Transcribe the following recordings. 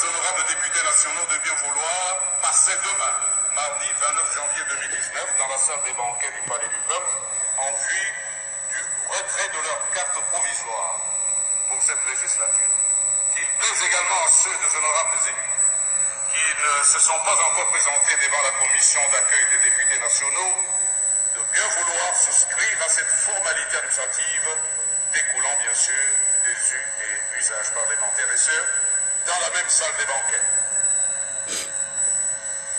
honorables députés nationaux de bien vouloir passer demain, mardi 29 janvier 2019, dans la salle des banquets du Palais du Peuple, en vue du retrait de leur carte provisoire pour cette législature. Qu'il plaise également à ceux des honorables élus qui ne se sont pas encore présentés devant la commission d'accueil des députés nationaux de bien vouloir souscrire à cette formalité administrative découlant bien sûr des us et usages parlementaires et ce, dans la même salle des banquets.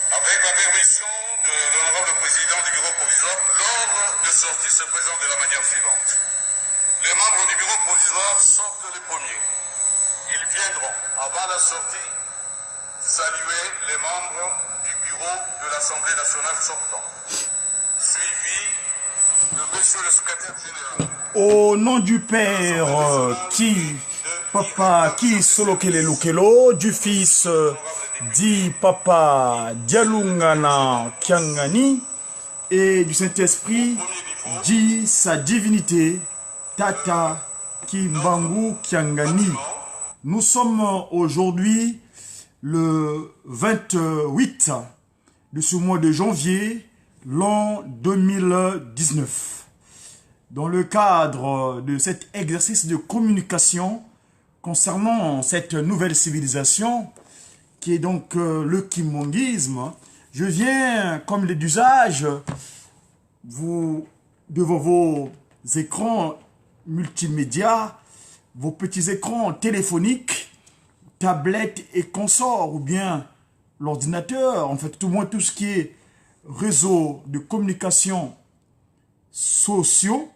Avec la permission de l'honorable président du bureau provisoire, l'ordre de sortie se présente de la manière suivante. Les membres du bureau provisoire sortent les premiers. Ils viendront, avant la sortie, saluer les membres du bureau de l'Assemblée nationale sortant, suivi de monsieur le secrétaire général. Au nom du Père, Papa, qui Solokele Lukelo, du Fils, dit Papa Dialungana Kiangani, et du Saint-Esprit, dit sa divinité, Tata Kimbangu Kiangani. Nous sommes aujourd'hui le 28 de ce mois de janvier, l'an 2019. Dans le cadre de cet exercice de communication concernant cette nouvelle civilisation, qui est donc le kimbongisme, je viens, comme il est d'usage, devant vos écrans multimédia, vos petits écrans téléphoniques, tablettes et consorts, ou bien l'ordinateur, en fait, tout moins tout ce qui est réseau de communication sociaux.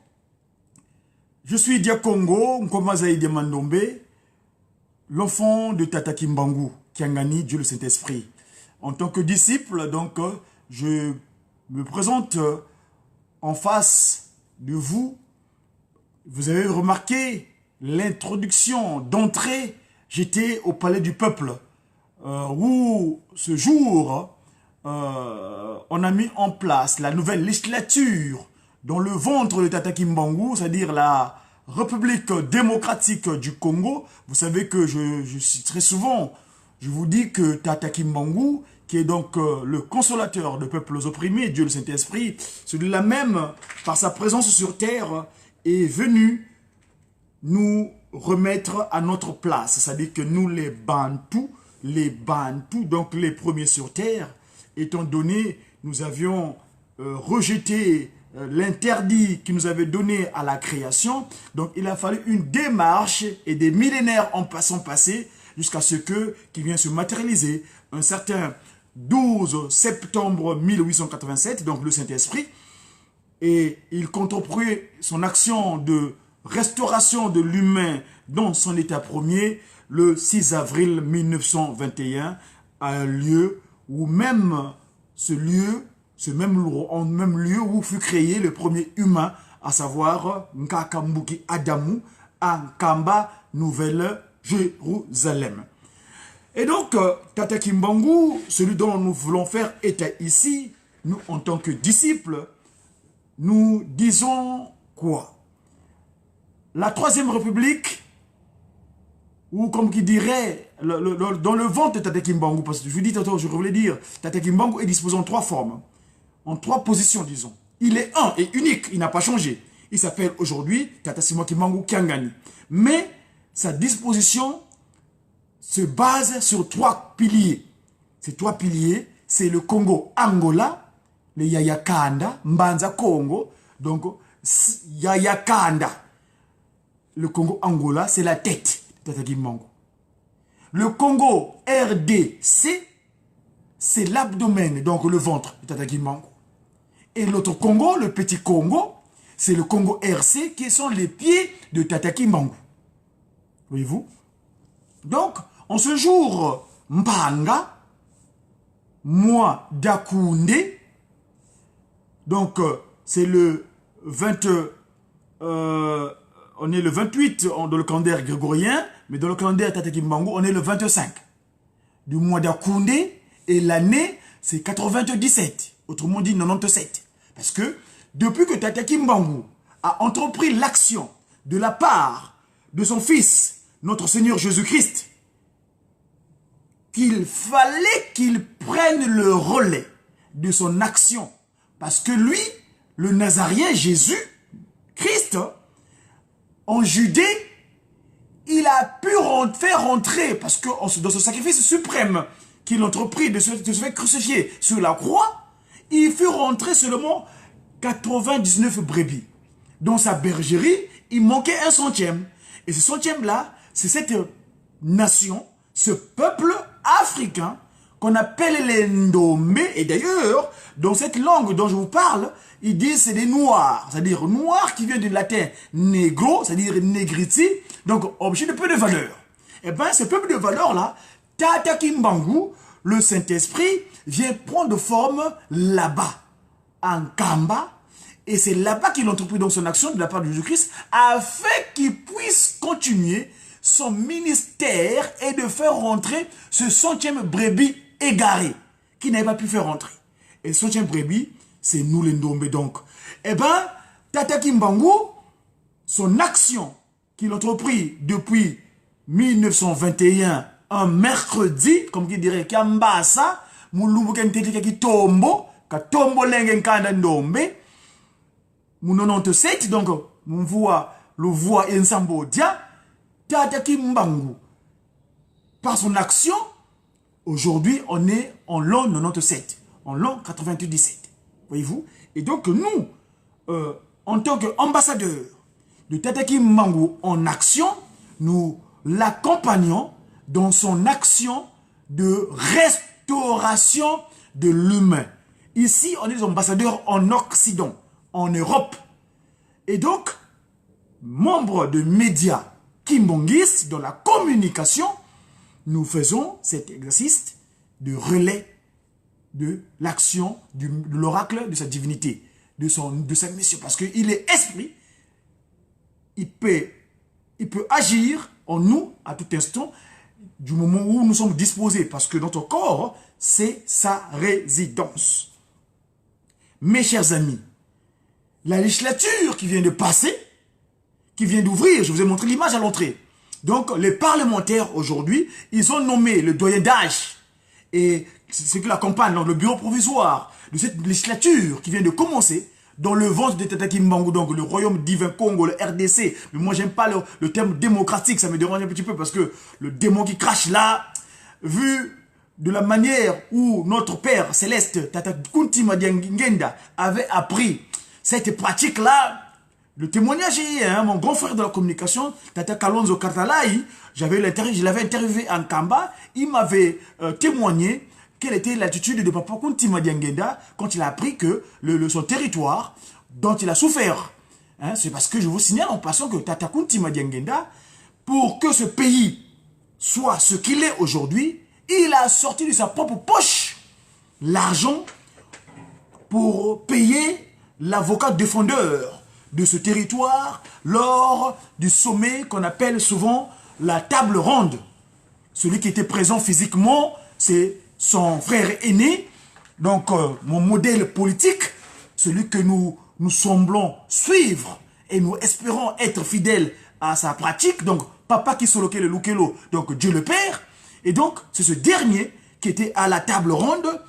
Je suis Diakongo, Nkomazaïde Mandombe, l'enfant de Tata Kimbangu, Kiangani, Dieu le Saint-Esprit. En tant que disciple, donc, je me présente en face de vous. Vous avez remarqué l'introduction d'entrée. J'étais au Palais du Peuple, où ce jour, on a mis en place la nouvelle législature dans le ventre de Tata Kimbangu, c'est-à-dire la République démocratique du Congo. Vous savez que je cite très souvent, je vous dis que Tata Kimbangu, qui est donc le consolateur de peuples opprimés, Dieu le Saint-Esprit, celui-là même, par sa présence sur terre, est venu nous remettre à notre place. C'est-à-dire que nous, les Bantous, donc les premiers sur terre, étant donné, nous avions rejeté l'interdit qui nous avait donné à la création. Donc il a fallu une démarche et des millénaires en passant passé jusqu'à ce que, qui vient se matérialiser, un certain 12 septembre 1887, donc le Saint-Esprit, et il contreprit son action de restauration de l'humain dans son état premier le 6 avril 1921, à un lieu où même ce même lieu où fut créé le premier humain, à savoir Nkakambuki Adamu, à Nkamba, Nouvelle-Jérusalem. Et donc, Tata Kimbangu, celui dont nous voulons faire état ici, nous, en tant que disciples, nous disons quoi? La Troisième République, ou comme qui dirait, dans le ventre de Tata Kimbangu, parce que je vous dis tantôt, je voulais dire, Tata Kimbangu est disposé en trois formes, en trois positions, disons. Il est un et unique, il n'a pas changé. Il s'appelle aujourd'hui Tata Kimbangu Kiangani. Mais sa disposition se base sur trois piliers. Ces trois piliers, c'est le Congo-Angola, le Yayakanda, Mbanza Congo, donc Yayakanda. Le Congo-Angola, c'est la tête de Tata Kimbangu. Le Congo RDC, c'est l'abdomen, donc le ventre de Tata Kimbangu. Et l'autre Congo, le petit Congo, c'est le Congo RC, qui sont les pieds de Tata Kimbangu. Voyez-vous? Donc, en ce jour, Mpanga, moi Dakounde, donc c'est le 20, on est le 28 dans le calendrier grégorien, mais dans le calendrier Tata Kimbangu, on est le 25 du mois d'Akounde, et l'année, c'est 97, autrement dit 97. Parce que depuis que Tata Kimbangu a entrepris l'action de la part de son fils, notre Seigneur Jésus-Christ, qu'il fallait qu'il prenne le relais de son action. Parce que lui, le Nazarien Jésus, Christ, en Judée, il a pu faire rentrer, parce que dans ce sacrifice suprême qu'il entreprit de se faire crucifier sur la croix, il fut rentré seulement 99 brebis. Dans sa bergerie, il manquait un centième. Et ce centième-là, c'est cette nation, ce peuple africain qu'on appelle les Ndomé. Et d'ailleurs, dans cette langue dont je vous parle, ils disent c'est des noirs. C'est-à-dire noirs qui vient du latin negro, c'est-à-dire negriti. Donc, objet de peu de valeur. Et bien, ce peuple de valeur-là, Tata Kimbangu, le Saint-Esprit, vient prendre forme là-bas, en Kamba. Et c'est là-bas qu'il entreprit donc son action de la part de Jésus-Christ, afin qu'il puisse continuer son ministère et de faire rentrer ce centième brebis égaré, qui n'avait pas pu faire rentrer. Et ce centième brebis, c'est nous les Ndombe donc. Eh bien, Tata Kimbangu, son action qu'il entreprit depuis 1921, un mercredi, comme qui dirait Kambasa, Moulumbu Kentete qui tombo, Katombo Lengen Kanda Ndombe, mon 97, donc, mon voix, le voix Ensambo Dia, Tata Kimbangu. Par son action, aujourd'hui, on est en l'an 97, en l'an 97. Voyez-vous? Et donc, nous, en tant qu'ambassadeurs de Tata Kimbangu en action, nous l'accompagnons dans son action de restauration de l'humain. Ici, on est des ambassadeurs en Occident, en Europe. Et donc, membres de médias kimbangis, dans la communication, nous faisons cet exercice de relais de l'action de l'oracle de sa divinité, de sa mission. Parce qu'il est esprit, il peut agir en nous à tout instant, du moment où nous sommes disposés, parce que notre corps, c'est sa résidence. Mes chers amis, la législature qui vient de passer, qui vient d'ouvrir, je vous ai montré l'image à l'entrée. Donc, les parlementaires aujourd'hui, ils ont nommé le doyen d'âge et ce qui l'accompagne dans le bureau provisoire de cette législature qui vient de commencer dans le ventre de Tata Kimbangu, donc le royaume divin Congo, le RDC. Mais moi, j'aime pas le terme démocratique, ça me dérange un petit peu parce que le démon qui crache là, vu de la manière où notre Père Céleste, Tata Kuntima Ngenda, avait appris cette pratique-là, le témoignage est, hein, mon grand frère de la communication, Tata Kalonzo Kartalai, je l'avais interviewé en Kamba, il m'avait témoigné quelle était l'attitude de Papa Kuntima Ngenda quand il a appris que son territoire dont il a souffert. Hein, c'est parce que je vous signale en passant que Tata Kuntima Ngenda, pour que ce pays soit ce qu'il est aujourd'hui, il a sorti de sa propre poche l'argent pour payer l'avocat défendeur de ce territoire lors du sommet qu'on appelle souvent la table ronde. Celui qui était présent physiquement, c'est son frère aîné, donc mon modèle politique, celui que nous semblons suivre et nous espérons être fidèles à sa pratique, donc Papa Kisoloke le Lukelo, donc Dieu le Père, et donc c'est ce dernier qui était à la table ronde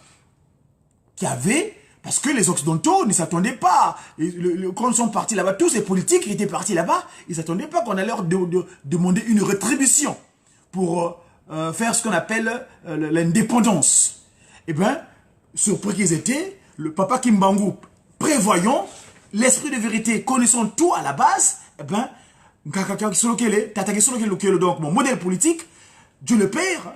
qui avait, parce que les Occidentaux ne s'attendaient pas, quand ils sont partis là-bas, tous ces politiques qui étaient partis là-bas, ils ne s'attendaient pas qu'on allait leur demander une rétribution pour faire ce qu'on appelle l'indépendance. Eh bien, surpris qu'ils étaient, le Papa Kimbangu, prévoyant, l'esprit de vérité, connaissant tout à la base, eh bien, donc mon modèle politique, Dieu le Père,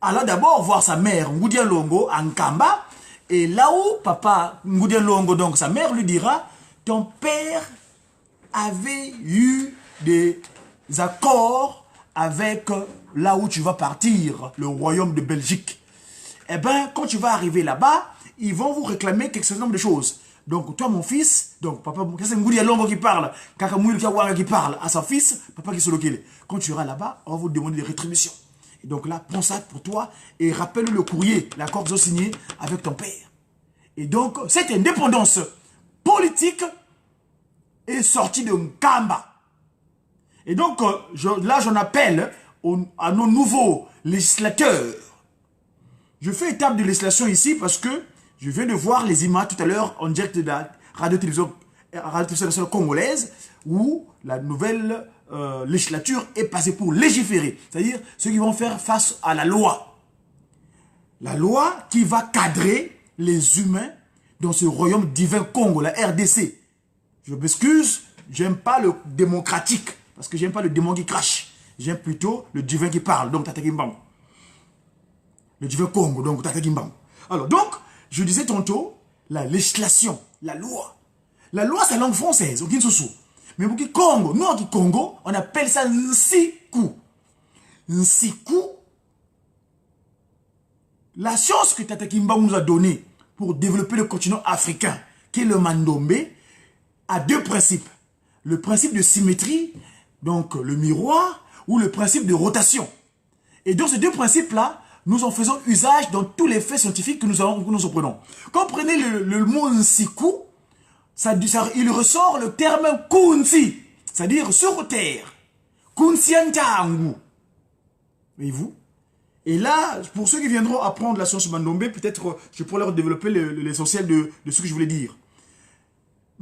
alla d'abord voir sa mère, Ngoudia Longo, en Kamba, et là où Papa Ngoudia Longo, donc sa mère, lui dira, ton père avait eu des accords avec là où tu vas partir, le royaume de Belgique. Eh bien, quand tu vas arriver là-bas, ils vont vous réclamer quelque certain nombre de choses. Donc, toi, mon fils, donc, papa, c'est Ngoudia Longo qui parle, Kakamouil Kawara qui parle à son fils, papa qui se locale. Quand tu iras là-bas, on va vous demander des rétributions. Et donc là, prends ça pour toi et rappelle le courrier, l'accord qu'ils ont signé avec ton père. Et donc, cette indépendance politique est sortie de Nkamba. Et donc, là, j'en appelle à nos nouveaux législateur. Je fais étape de législation ici parce que je viens de voir les images tout à l'heure en direct de la radio-télévision nationale congolaise où la nouvelle législature est passée pour légiférer. C'est-à-dire ceux qui vont faire face à la loi. La loi qui va cadrer les humains dans ce royaume divin Congo, la RDC. Je m'excuse, j'aime pas le démocratique parce que j'aime pas le démon qui crache. J'aime plutôt le divin qui parle, donc Tata Kimbangu. Le divin Congo, donc Tata Kimbangu. Alors, donc, je disais tantôt, la législation, la loi. La loi, c'est la langue française, au Kinsusu. Mais pour qui Congo, nous, en Congo, on appelle ça Nsiku. Nsiku, la science que Tata Kimbangu nous a donnée pour développer le continent africain, qui est le Mandombe, a deux principes. Le principe de symétrie, donc le miroir, ou le principe de rotation. Et dans ces deux principes-là, nous en faisons usage dans tous les faits scientifiques que nous apprenons. Quand vous prenez le mot Nsiku, il ressort le terme Kunsi, c'est-à-dire sur terre. Kunsiantangu. Voyez-vous? Et là, pour ceux qui viendront apprendre la science Mandombe, peut-être je pourrais leur développer l'essentiel de ce que je voulais dire.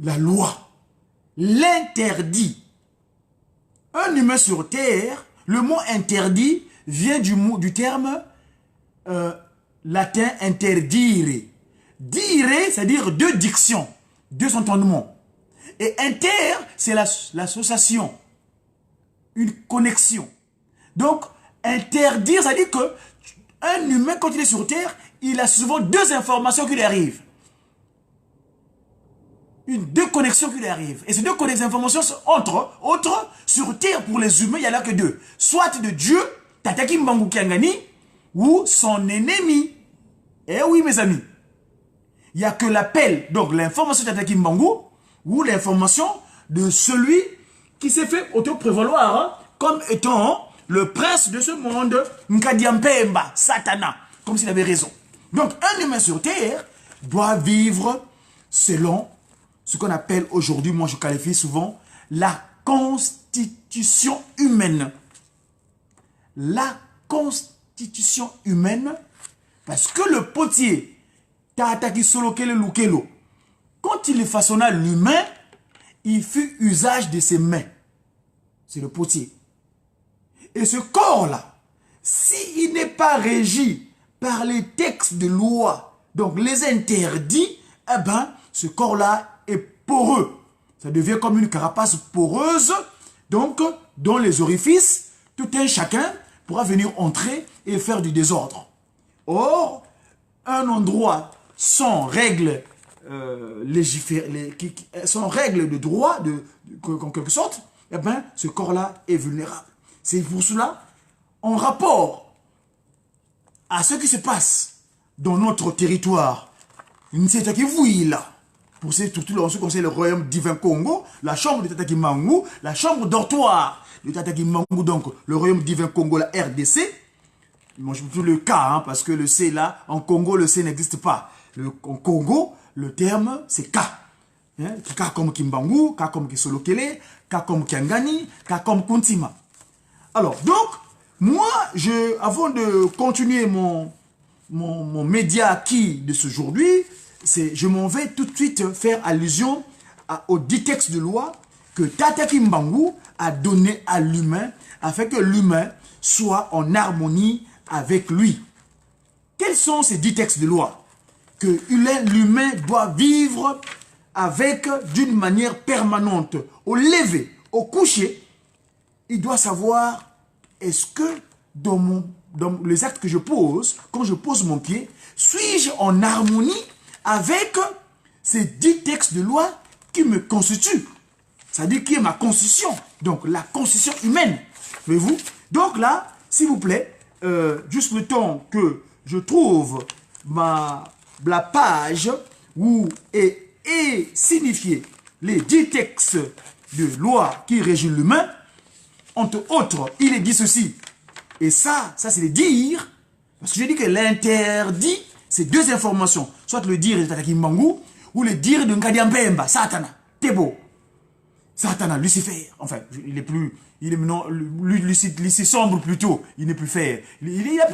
La loi, l'interdit. Un humain sur terre, le mot interdit vient du terme latin interdire. Dire, c'est-à-dire deux dictions, deux entendements. Et inter, c'est l'association, une connexion. Donc, interdire, ça dit que un humain, quand il est sur terre, il a souvent deux informations qui lui arrivent. Deux connexions qui lui arrivent. Et ces deux informations sont autres, sur terre pour les humains, il n'y en a que deux. Soit de Dieu, Tata Kimbangu Kiangani, ou son ennemi. Eh oui, mes amis. Il n'y a que l'appel, donc l'information de Tata Kimbangu, ou l'information de celui qui s'est fait auto-prévaloir hein, comme étant le prince de ce monde, Nkadiampemba, Satana, comme s'il avait raison. Donc, un humain sur terre doit vivre selon ce qu'on appelle aujourd'hui, moi je qualifie souvent, la constitution humaine. La constitution humaine, parce que le potier, Tataki Solokele Lukelo, quand il façonna l'humain, il fit usage de ses mains. C'est le potier. Et ce corps-là, s'il n'est pas régi par les textes de loi, donc les interdits, eh ben, ce corps-là est poreux. Ça devient comme une carapace poreuse, donc, dans les orifices, tout un chacun pourra venir entrer et faire du désordre. Or, un endroit sans règles sans règles de droit, en quelque sorte, eh ben, ce corps-là est vulnérable. C'est pour cela, en rapport à ce qui se passe dans notre territoire, c'est qui vous là, pour ceux qui concerne le royaume divin Congo, la chambre de Tata Kimbangu, la chambre dortoir de Tata Kimbangu, donc le royaume divin Congo, la RDC. Moi, je ne peux plus le K, hein, parce que le C là, en Congo, le C n'existe pas. En Congo, le terme, c'est K. Hein? K comme Kimbangu, K comme Kisolokele, K comme Kiangani, K comme Kuntima. Alors, donc, moi, avant de continuer mon média acquis de ce aujourd'hui, je m'en vais tout de suite faire allusion aux 10 textes de loi que Tata Kimbangu a donné à l'humain afin que l'humain soit en harmonie avec lui. Quels sont ces 10 textes de loi que l'humain doit vivre avec d'une manière permanente? Au lever, au coucher, il doit savoir, est-ce que dans les actes que je pose, quand je pose mon pied, suis-je en harmonie avec ces 10 textes de loi qui me constituent? C'est-à-dire qui est ma constitution. Donc la constitution humaine. Voyez-vous? Donc là, s'il vous plaît, juste le temps que je trouve la page où est signifié les 10 textes de loi qui régissent l'humain, entre autres, il est dit ceci. Et ça c'est le dire, parce que j'ai dit que l'interdit, c'est deux informations. Soit le dire de Tata Kimbangu, ou le dire de Nkadiampemba, Satana, Tebo. Satan, Lucifer, enfin, il est plus, il est maintenant, Lucie sombre plutôt, il n'est plus fer. Il n'a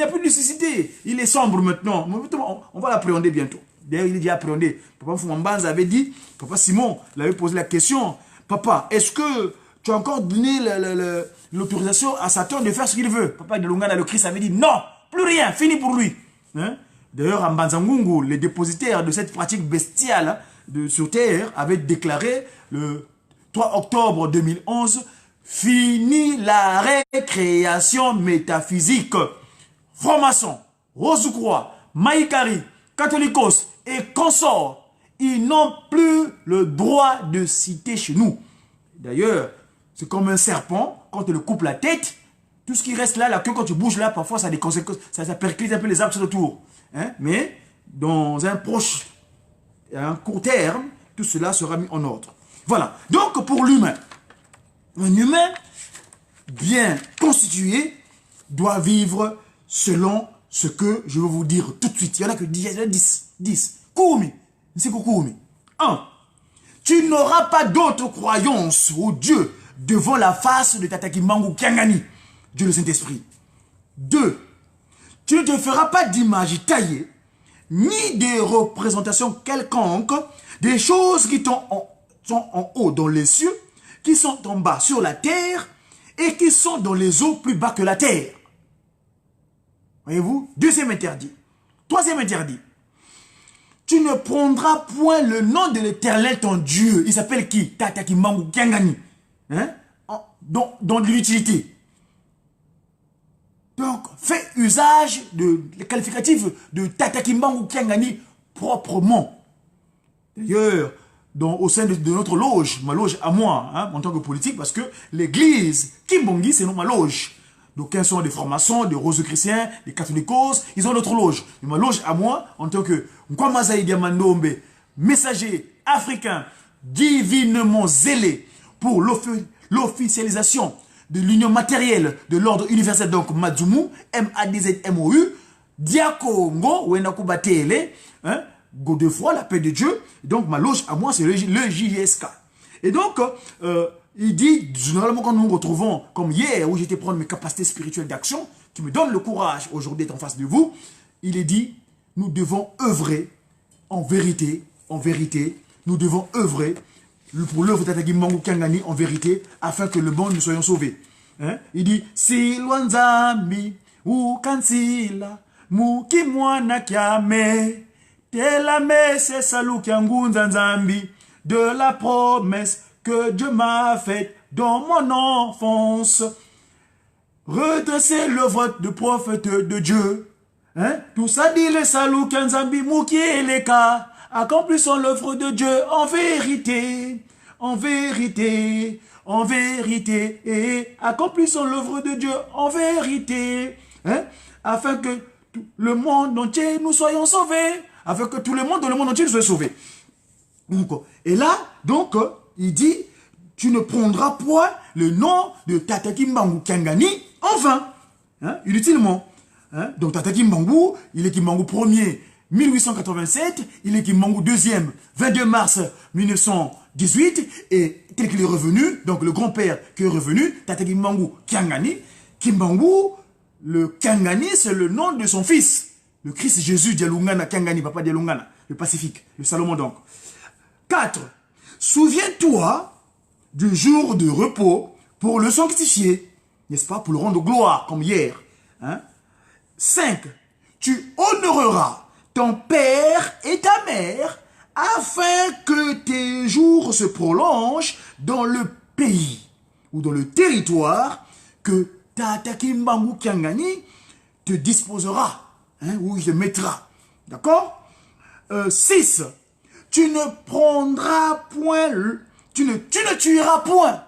plus de lucidité, il est sombre maintenant. On va l'appréhender bientôt. D'ailleurs, il est déjà appréhendé. Papa Foumambanza avait dit, Papa Simon l'avait posé la question, Papa, est-ce que tu as encore donné l'autorisation à Satan de faire ce qu'il veut? Papa de Lungana, le Christ avait dit, non, plus rien, fini pour lui. Hein? D'ailleurs, en Mbanzangungu, les dépositaires de cette pratique bestiale sur terre avaient déclaré le 3 octobre 2011, fini la récréation métaphysique. Francs-maçons, Rosecroix, Maïkari, Catholicos et consorts, ils n'ont plus le droit de citer chez nous. D'ailleurs, c'est comme un serpent, quand tu le coupes la tête, tout ce qui reste là, la queue, quand tu bouges là, parfois ça a des conséquences, ça percute un peu les arbres autour. Hein? Mais dans un court terme, tout cela sera mis en ordre. Voilà. Donc pour l'humain, un humain bien constitué doit vivre selon ce que je vais vous dire tout de suite. Il y en a que 10. 10. Koumi. C'est Koumi. 1. Tu n'auras pas d'autre croyance au Dieu devant la face de Tata Kimbangu Kiangani, Dieu le Saint-Esprit. 2. Tu ne te feras pas d'image taillée, ni des représentations quelconques, des choses qui sont en haut dans les cieux, qui sont en bas sur la terre, et qui sont dans les eaux plus bas que la terre. Voyez-vous? Deuxième interdit. Troisième interdit. Tu ne prendras point le nom de l'Éternel ton Dieu. Il s'appelle qui? Tata Kimbangu Kiangani. Hein? Dans l'utilité. Donc, fais usage de les qualificatifs de Tata Kimbangu Kiangani proprement. D'ailleurs, au sein de notre loge, ma loge à moi, hein, en tant que politique, parce que l'église Kimbongi, c'est non ma loge. D'aucuns sont des francs-maçons, des rosicruciens, des catholicos, ils ont notre loge. Mais ma loge à moi, en tant que Nkwamazaï Diamandombe, messager africain, divinement zélé pour l'officialisation de l'union matérielle de l'ordre universel, donc Madzumu, M-A-D-Z-M-O-U, Diakongo, Wenakubatele, hein, Godefroy, la paix de Dieu. Donc ma loge à moi, c'est le JSK. Et donc, il dit, généralement quand nous nous retrouvons, comme hier, où j'étais prendre mes capacités spirituelles d'action, qui me donnent le courage aujourd'hui d'être en face de vous, il est dit, nous devons œuvrer en vérité, nous devons œuvrer pour l'œuvre d'Tata Kimbangu Kiangani en vérité, afin que le monde nous soyons sauvés. Hein? Il dit, si Luanzambi, ou Kansila, Mukimwana Kiame, Telame se salu Kiangunza Nzambi, de la promesse que Dieu m'a faite dans mon enfance. Redresser le vote de prophète de Dieu. Hein? Tout ça dit le salut Kianzambi Mouki et les cas. Accomplissons l'œuvre de Dieu en vérité, et accomplissons l'œuvre de Dieu en vérité, hein? Afin que le monde entier nous soyons sauvés, afin que tout le monde dans le monde entier nous soit sauvé. Et là, donc, il dit, tu ne prendras point le nom de Tata Kimbangu Kiangani en vain, hein, inutilement. Hein? Donc Tata Kimbangu, il est Kimbangu 1er 1887, il est Kimbangu 2e 22 mars 1918, et tel qu'il est revenu, donc le grand-père qui est revenu, Tata Kimbangu Kiangani, Kimbangu, le Kiangani, c'est le nom de son fils, le Christ Jésus Dialungana Kiangani, papa Dialungana, le Pacifique, le Salomon donc. 4. Souviens-toi du jour de repos pour le sanctifier, n'est-ce pas, pour le rendre gloire, comme hier. Hein? 5. Tu honoreras ton père et ta mère afin que tes jours se prolongent dans le pays ou dans le territoire que Tata Kimbangu Kiangani te disposera, hein, où il te mettra. D'accord? 6. Tu ne prendras point, tu ne tueras point.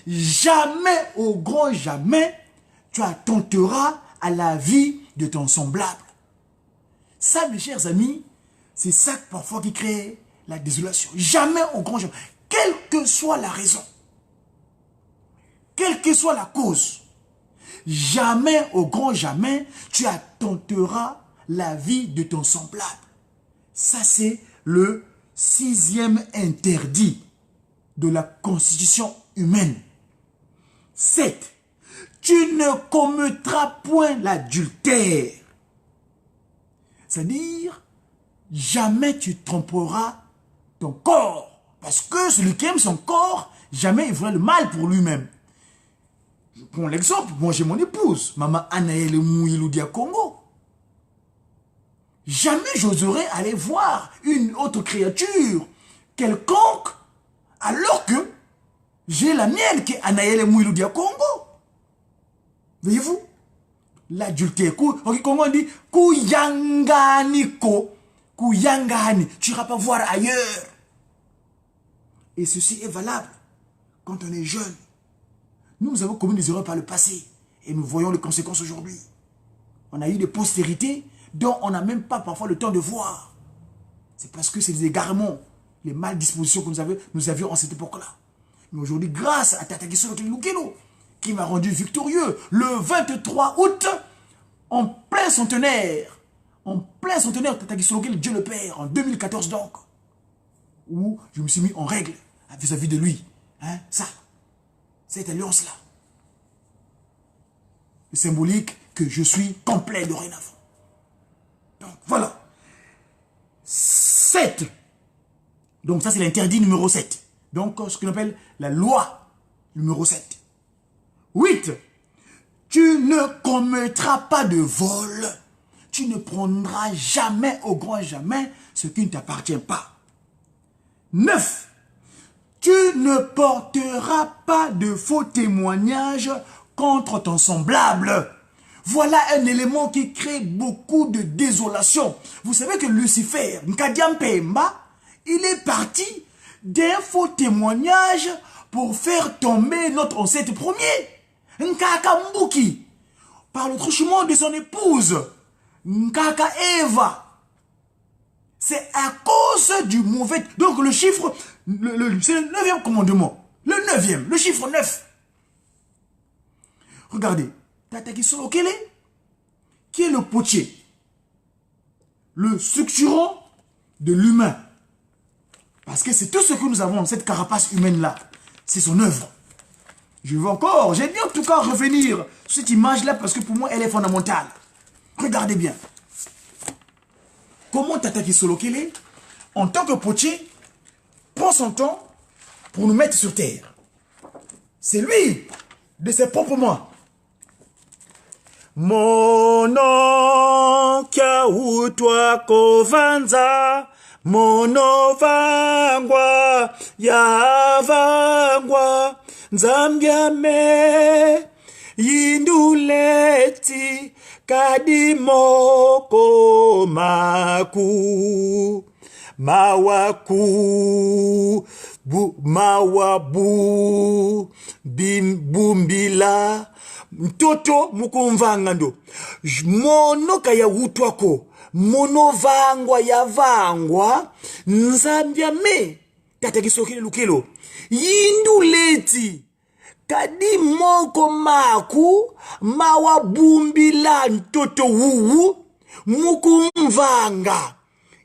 Jamais, au grand jamais, tu attenteras à la vie de ton semblable. Ça, mes chers amis, c'est ça parfois qui crée la désolation. Jamais, au grand jamais, quelle que soit la raison, quelle que soit la cause, jamais, au grand jamais, tu attenteras la vie de ton semblable. Ça, c'est le 6e interdit de la constitution humaine. 7. Tu ne commettras point l'adultère. C'est-à-dire, jamais tu tromperas ton corps. Parce que celui qui aime son corps, jamais il fera le mal pour lui-même. Je prends l'exemple, moi j'ai mon épouse, Maman Anaëlle Mouiloudia Congo. Jamais j'oserais aller voir une autre créature quelconque alors que j'ai la mienne qui est Anaëlle Mouiloudia Congo. Voyez-vous? L'adultère. Ok, Congo on dit Kuyanganiko. Kuyangani. Tu n'iras pas voir ailleurs. Et ceci est valable quand on est jeune. Nous avons commis des erreurs par le passé. Et nous voyons les conséquences aujourd'hui. On a eu des postérités dont on n'a même pas parfois le temps de voir. C'est parce que c'est des égarements, les mal-dispositions que nous avions en cette époque-là. Mais aujourd'hui, grâce à Tata Kisolo Lukelo, qui m'a rendu victorieux le 23 août, en plein centenaire, Tata Kisolo Lukelo, Dieu le Père, en 2014 donc, où je me suis mis en règle vis-à-vis de lui. Hein, ça, cette alliance-là. C'est symbolique que je suis complet dorénavant. Donc voilà. 7. Donc ça c'est l'interdit numéro 7. Donc ce qu'on appelle la loi numéro 7. 8. Tu ne commettras pas de vol. Tu ne prendras jamais au grand jamais ce qui ne t'appartient pas. 9. Tu ne porteras pas de faux témoignages contre ton semblable. Voilà un élément qui crée beaucoup de désolation. Vous savez que Lucifer, Nkadiam Pemba, il est parti d'un faux témoignage pour faire tomber notre ancêtre premier, Nkaka Mbuki, par le truchement de son épouse, Nkaka Eva. C'est à cause du mauvais... Donc le chiffre, c'est le 9e commandement. Le 9e, le chiffre 9. Regardez, Tata Kisolo Kele, qui est le potier, le structurant de l'humain. Parce que c'est tout ce que nous avons, cette carapace humaine-là. C'est son œuvre. Je veux encore, j'ai dit en tout cas revenir sur cette image-là parce que pour moi, elle est fondamentale. Regardez bien. Comment Tata Kisolo Kele, en tant que potier, prend son temps pour nous mettre sur terre. C'est lui, de ses propres mains. Mono kia utwa kovanza, mono vangwa ya vangwa, nzambia me yinduleti kadimoko maku mawaku mawabu bumbila mtoto mukumvanga ndo mono kaya utwako mono vangwa ya vangwa nzambia me Tata Kisolo Lukelo yinduleti kadi moko maku mawabumbila mtoto wuwu mukumvanga.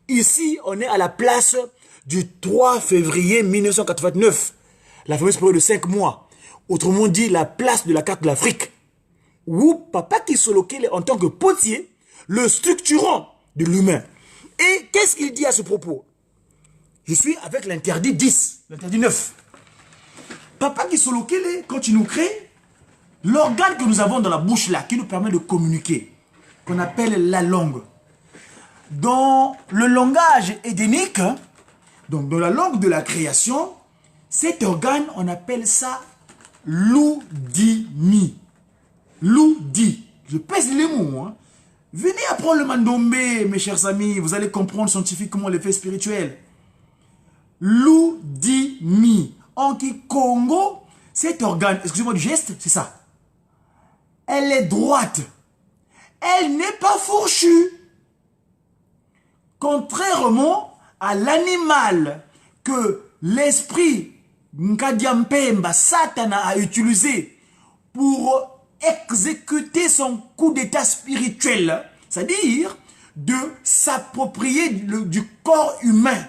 Ici on est à la place du 3 février 1989, la fameuse période de 5 mois, autrement dit la place de la carte de l'Afrique, où Papa Kisolo Kele en tant que potier, le structurant de l'humain. Et qu'est-ce qu'il dit à ce propos? Je suis avec l'interdit 10, l'interdit 9. Papa Kisolo Kele, quand il nous crée, l'organe que nous avons dans la bouche là, qui nous permet de communiquer, qu'on appelle la langue. Dans le langage édénique, donc dans la langue de la création, cet organe, on appelle ça l'oudimi. L'oudi. Je pèse les mots. Hein. Venez apprendre le mandombe, mes chers amis. Vous allez comprendre scientifiquement l'effet spirituel. L'oudimi. En Kikongo, cet organe, excusez-moi du geste, c'est ça. Elle est droite. Elle n'est pas fourchue. Contrairement à l'animal que l'esprit Nkadiampemba, Satana, a utilisé pour exécuter son coup d'état spirituel, c'est-à-dire de s'approprier du corps humain.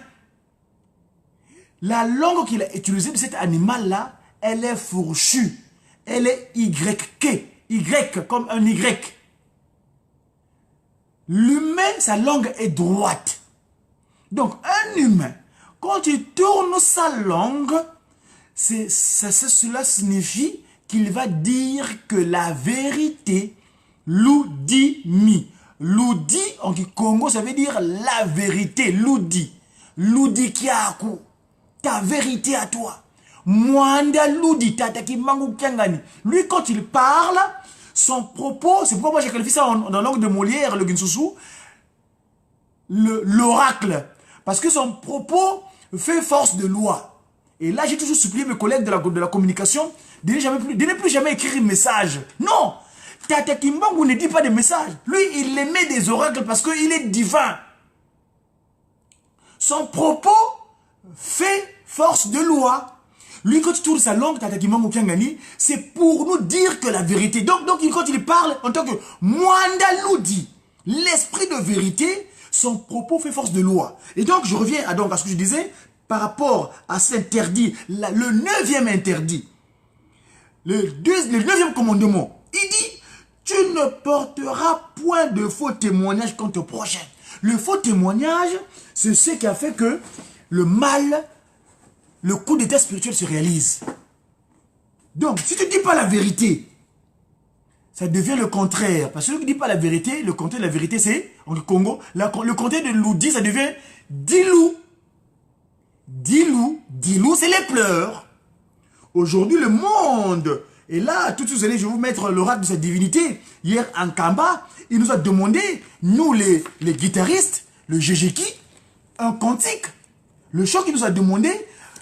La langue qu'il a utilisée de cet animal-là, elle est fourchue. Elle est Y comme un Y. L'humain, sa langue est droite. Donc, un humain, quand il tourne sa langue, cela signifie qu'il va dire que la vérité, l'oudimi. L'oudi, en Congo, ça veut dire la vérité, l'oudi. L'oudi kiaku, ta vérité à toi. Mwanda l'oudi, tataki mangu kiangani. Lui, quand il parle, son propos, c'est pourquoi moi j'ai qualifié ça dans la langue de Molière, le Ginsusu, l'oracle. Parce que son propos fait force de loi. Et là, j'ai toujours supplié mes collègues de la communication de ne plus jamais écrire un message. Non! Tata Kimbangu ne dit pas de message. Lui, il émet des oracles parce qu'il est divin. Son propos fait force de loi. Lui, quand il tourne sa langue, Tata Kimbangu Kiangani, c'est pour nous dire que la vérité. Donc quand il parle en tant que Mwanda Ludi, l'esprit de vérité, son propos fait force de loi. Et donc, je reviens à ce que je disais, par rapport à cet interdit, le 9e interdit, le 9e commandement, il dit, tu ne porteras point de faux témoignages contre ton prochain. Le faux témoignage, c'est ce qui a fait que le mal, le coup d'état spirituel se réalise. Donc, si tu ne dis pas la vérité, ça devient le contraire. Parce que celui qui ne dit pas la vérité, le contraire de la vérité, c'est, en Congo, le contraire de l'oudi, ça devient dilou. Dilou, c'est les pleurs. Aujourd'hui, le monde, et là, tout de suite, je vais vous mettre l'oracle de cette divinité. Hier, en Kamba, il nous a demandé, nous les guitaristes, le Jejeki, un cantique. Le chant qu'il nous a demandé,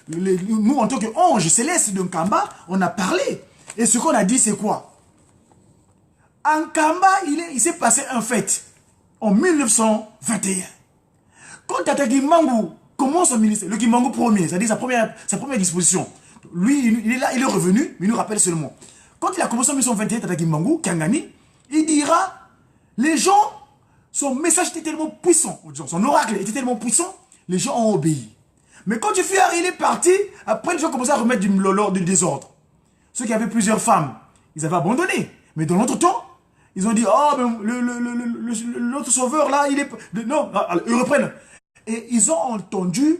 nous en tant qu'ange céleste de Kamba, on a parlé. Et ce qu'on a dit, c'est quoi? En Kamba, il s'est passé un fait en 1921. Quand Tata Kimbangu commence son ministère, le Kimbangu premier, c'est-à-dire sa première disposition, lui, il est là, il est revenu, mais il nous rappelle seulement. Quand il a commencé en 1921, Tata Kimbangu, Kangani, il dira, les gens, son message était tellement puissant, son oracle était tellement puissant, les gens ont obéi. Mais quand il est parti, après les gens commençaient à remettre du désordre. Ceux qui avaient plusieurs femmes, ils avaient abandonné. Mais dans l'autre temps, ils ont dit, oh, l'autre sauveur là, il est... Non, alors, ils reprennent. Et ils ont entendu,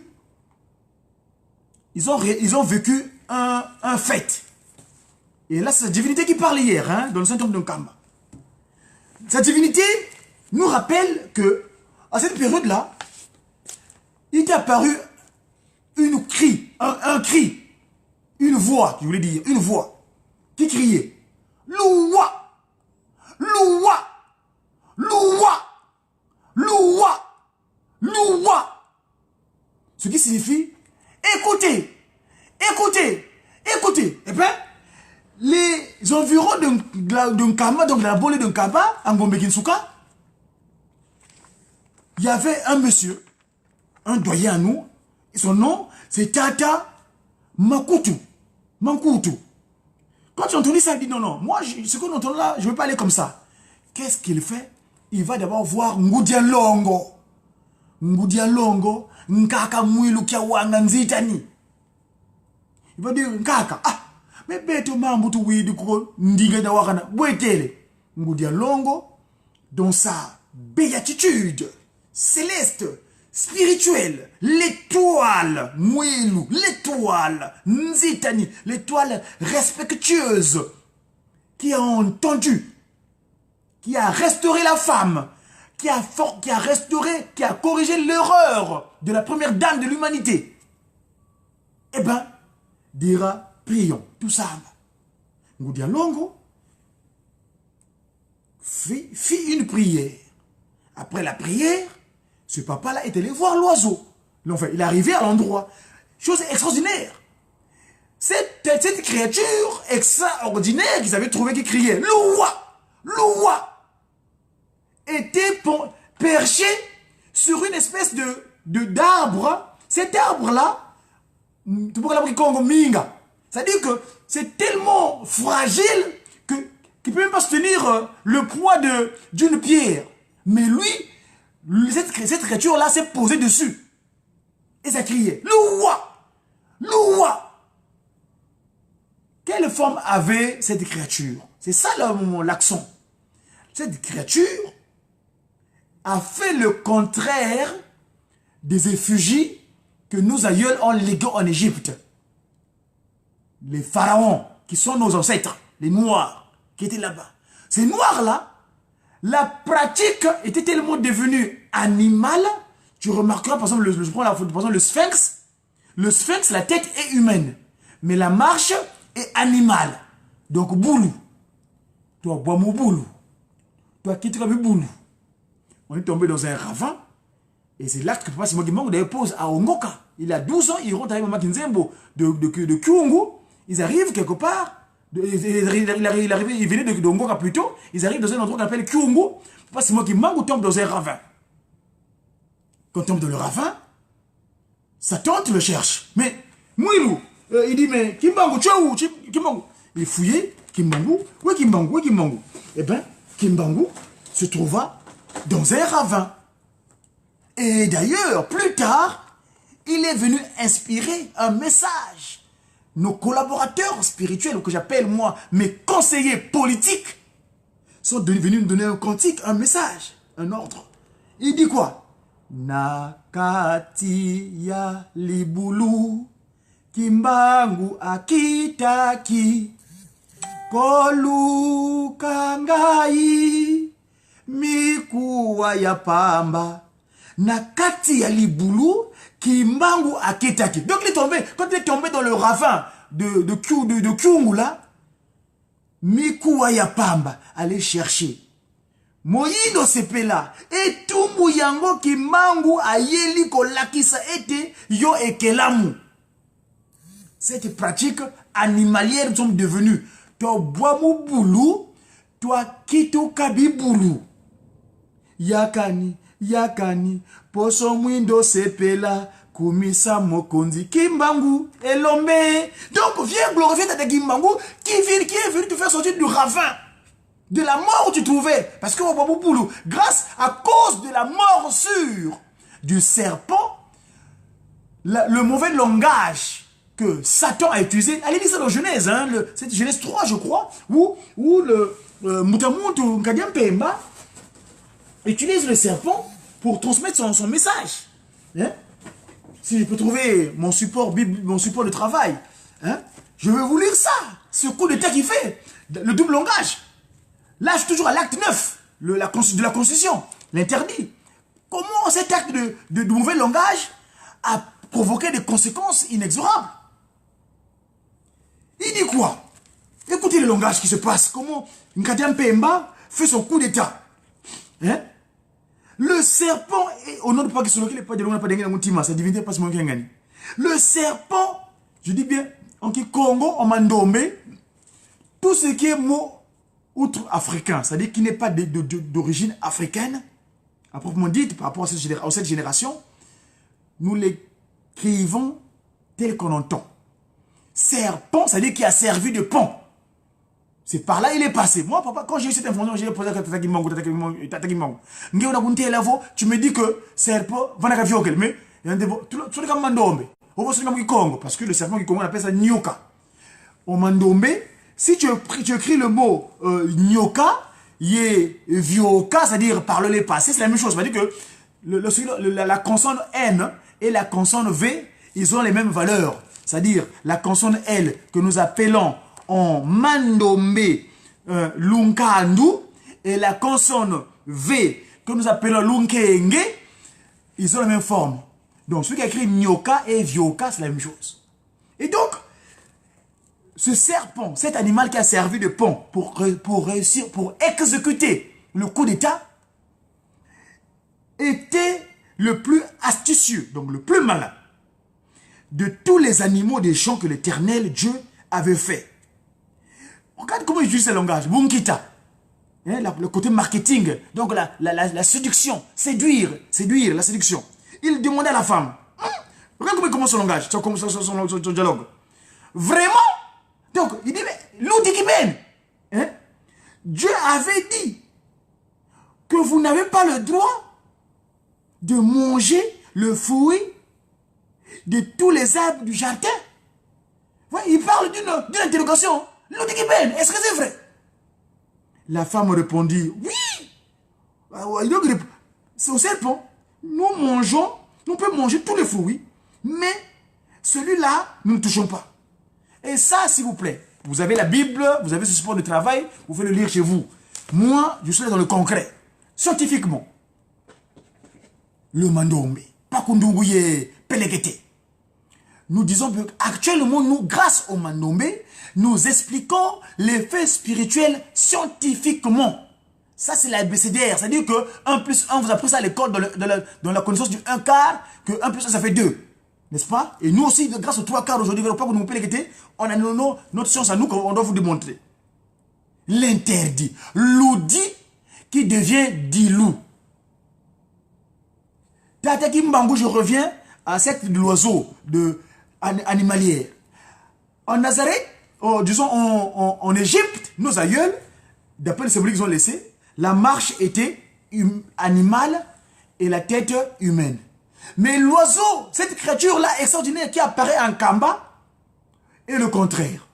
ils ont vécu un fait. Et là, c'est la divinité qui parle hier, hein, dans le symptôme de Kamba. Cette divinité nous rappelle que, à cette période-là, il est apparu un cri, une voix, je voulais dire, une voix, qui criait, Loua! Loua! Loua! Loua! Loua! Ce qui signifie, écoutez, écoutez, écoutez. Et bien, les environs d'un Kamba, donc de la bolée d'un Kamba, en Gombe-Kinsuka, il y avait un monsieur, un doyen à nous, et son nom, c'est Tata Makutu. Mankutu. Quand tu entends ça, il dit non, moi, ce qu'on entend là, je ne veux pas aller comme ça. Qu'est-ce qu'il fait? Il va d'abord voir Ngudia Longo. Ngudia Longo, Nkaka Mwilu Kiawanga Nzitani. Il va dire Nkaka, mais beto mambutu widi ko ndiga da wakana bwetele. Ngudia Longo, dans sa béatitude céleste, spirituelle, l'étoile, Mwilu, l'étoile, Nzitani, l'étoile respectueuse, qui a entendu, qui a restauré la femme, qui a restauré, qui a corrigé l'erreur de la première dame de l'humanité. Eh bien, dira, prions, tout ça. Ngudia Longo fit une prière. Après la prière, ce papa-là est allé voir l'oiseau. Enfin, il est arrivé à l'endroit. Chose extraordinaire. Cette créature extraordinaire qu'ils avaient trouvé qui criait, Loua! Loua! Était perché sur une espèce d'arbre. Cet arbre-là, c'est-à-dire que c'est tellement fragile qu'il ne peut même pas soutenir le poids d'une pierre. Mais lui, cette créature-là s'est posée dessus. Et ça criait, Loua! Loua. Quelle forme avait cette créature? C'est ça l'accent. Cette créature a fait le contraire des effigies que nos aïeuls ont léguées en Égypte. Les pharaons, qui sont nos ancêtres, les noirs, qui étaient là-bas. Ces noirs-là, la pratique était tellement devenue animale. Tu remarqueras, par exemple, je prends par exemple, le sphinx. Le sphinx, la tête est humaine, mais la marche est animale. Donc, boulou. Toi, bois mon boulou. Toi, qui te boulou. On est tombé dans un ravin. Et c'est là que Papa Simon Kimbangu dépose à Ongoka. Il a 12 ans, il rentre avec Mama Kinzembo de Kyungu. Ils arrivent quelque part. Il venait de Ongoka plutôt. Ils arrivent dans un endroit qu'on appelle Kyungu. Papa Simon Kimbangu tombe dans un ravin. Quand on tombe dans le ravin, sa tante le cherche. Mais, Mouilou, il dit, mais Kimbangu, tu es où? Kimbangu. Il fouillait, Kimbangu, où est Kimbangu, où est Kimbangu? Eh bien, Kimbangu se trouva dans un ravin. Et d'ailleurs, plus tard, il est venu inspirer un message. Nos collaborateurs spirituels, ou que j'appelle moi mes conseillers politiques, sont venus nous donner un cantique, un message, un ordre. Il dit quoi? Nakati ya libulu, Kimbangu akitaki, kolu kangai, mikuwa ya pamba. Nakati ya libulu, Kimbangu akitaki. Donc il est tombé, quand il est tombé dans le ravin de Kyungu là, mikuwa ya pamba, allez chercher. Moyindo sepela, et tumbu yango Kimbangu ayeli kolakisa ete yo ekelamu. Cette pratique animalière nous sommes devenus. Toi bois mou boulou, toi kito kabi boulou. Yakani, yakani, poso mwindo sepela, kumisa mokondi Kimbangu elombe. Donc viens glorifier Tata Kimbangu qui est venu te faire sortir du ravin. De la mort où tu trouvais. Parce que grâce à cause de la morsure du serpent, le mauvais langage que Satan a utilisé, allez lire ça dans Genèse, hein, c'est Genèse 3 je crois, où le Mutamuntu Nkadiam Pemba utilise le serpent pour transmettre son message. Hein? Si je peux trouver mon support de travail, hein, je vais vous lire ça, ce coup d'état qu'il fait, le double langage. Là, je suis toujours à l'acte 9 de la Constitution, l'interdit. Comment cet acte de mauvais langage a provoqué des conséquences inexorables? Il dit quoi? Écoutez le langage qui se passe. Comment Nkadiam Pemba fait son coup d'état. Hein? Le serpent, au nom de pas le serpent, je dis bien, en Congo, en Mandombe, tout ce qui est mot outre-africain, c'est-à-dire qui n'est pas d'origine africaine, à proprement dit, par rapport à cette génération, nous l'écrivons tel qu'on entend. Serpent, c'est-à-dire qui a servi de pont. C'est par là il est passé. Moi, papa, quand j'ai eu cette information, j'ai posé à Tata Kimbangu. Tu me dis que serpent, mais tout le monde Mandombe. Parce que le serpent qui Congo, on appelle ça Nyoka. Au Mandombe, si tu écris le mot Nyoka, Vioka, c'est-à-dire par le passé, c'est la même chose. C'est-à-dire que la consonne N et la consonne V, ils ont les mêmes valeurs. C'est-à-dire la consonne L que nous appelons en Mandombe Lunkandu et la consonne V que nous appelons Lunkenge, ils ont la même forme. Donc celui qui a écrit Nyoka et Vioka, c'est la même chose. Et donc, ce serpent, cet animal qui a servi de pont pour réussir, pour exécuter le coup d'état, était le plus astucieux, donc le plus malin, de tous les animaux des champs que l'Éternel Dieu avait fait. Regarde comment il utilise ce langage. Bunkita. Hein, le côté marketing. Donc la séduction. Séduire, la séduction. Il demandait à la femme. Regarde comment il commence son langage, son dialogue. Vraiment? Donc, il dit, mais l'outil qui mène. Hein? Dieu avait dit que vous n'avez pas le droit de manger le fruit de tous les arbres du jardin. d'une interrogation. L'autre qui peine, est-ce que c'est vrai? La femme répondit, oui. C'est au serpent. Nous mangeons, nous pouvons manger tous les fruits, mais celui-là, nous ne touchons pas. Et ça, s'il vous plaît, vous avez la Bible, vous avez ce support de travail, vous pouvez le lire chez vous. Moi, je suis dans le concret. Scientifiquement, le mandombe, pakundunguye, pelekete. Nous disons qu'actuellement, nous, grâce au mandombe, nous expliquons les faits spirituels scientifiquement. Ça, c'est la BCDR. C'est-à-dire que 1 plus 1, vous apprenez ça à l'école dans la connaissance du 1 quart, que 1 plus 1, ça fait 2. N'est-ce pas? Et nous aussi, grâce aux 3 quarts aujourd'hui, on a notre science à nous qu'on doit vous démontrer. L'interdit. L'oudi qui devient dit-loup. Tataki Mbangou, je reviens à cette de l'oiseau animalière. En Nazareth, disons en Égypte, nos aïeuls, d'après les symboles qu'ils ont laissés, la marche était animale et la tête humaine. Mais l'oiseau, cette créature-là extraordinaire qui apparaît en Kamba, est le contraire.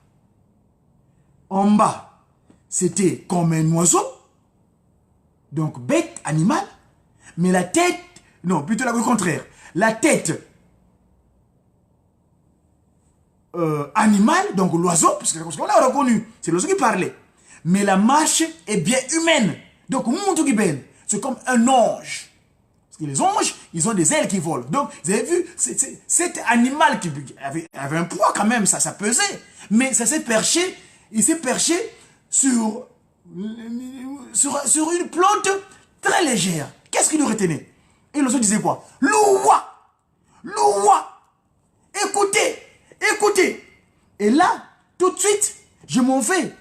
En bas, c'était comme un oiseau, donc bête, animal, mais la tête, non, plutôt le contraire. La tête animale, donc l'oiseau, parce qu'on l'a reconnu, c'est l'oiseau qui parlait. Mais la marche est bien humaine. Donc, c'est comme un ange. Parce que les anges, ils ont des ailes qui volent. Donc, vous avez vu, cet animal qui avait un poids quand même, ça pesait. Mais ça s'est perché, il s'est perché sur une plante très légère. Qu'est-ce qui nous retenait? Et l'oiseau disait quoi? Loua! Loua! Écoutez! Écoutez! Et là, tout de suite, je m'en vais.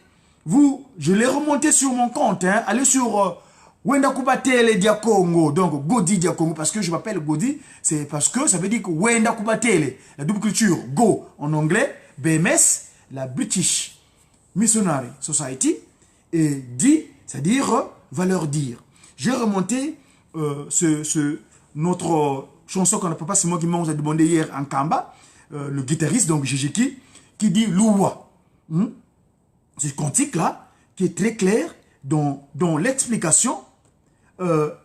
Je l'ai remonté sur mon compte. Hein, allez sur Wenda Kubatele Dia Congo. Donc, Godi Dia Congo. Parce que je m'appelle Godi. C'est parce que ça veut dire que Wenda Kubatele, la double culture, Go en anglais, BMS, la British Missionary Society, et Di, c'est-à-dire valeur dire. J'ai remonté notre chanson qu'on n'a pas, c'est moi qui m'en ai demandé hier en Kamba, le guitariste, donc Jijiki, qui dit Loua. Ce cantique-là, qui est très clair dans l'explication,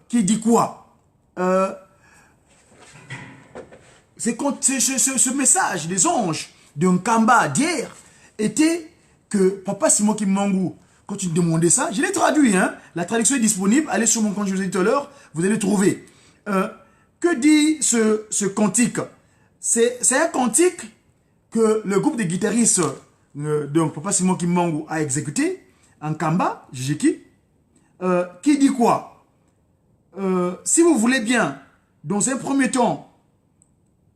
qui dit quoi? Ce message des anges d'un Kamba d'hier était que Papa Simon Kimangou, quand tu demandais ça, je l'ai traduit, hein? La traduction est disponible, allez sur mon compte, je vous ai dit tout à l'heure, vous allez trouver. Que dit ce cantique? C'est un cantique que le groupe de guitaristes, donc Papa Simon Kimangou, a exécuté en Kamba, Jijiki, qui dit quoi? Si vous voulez bien, dans un premier temps,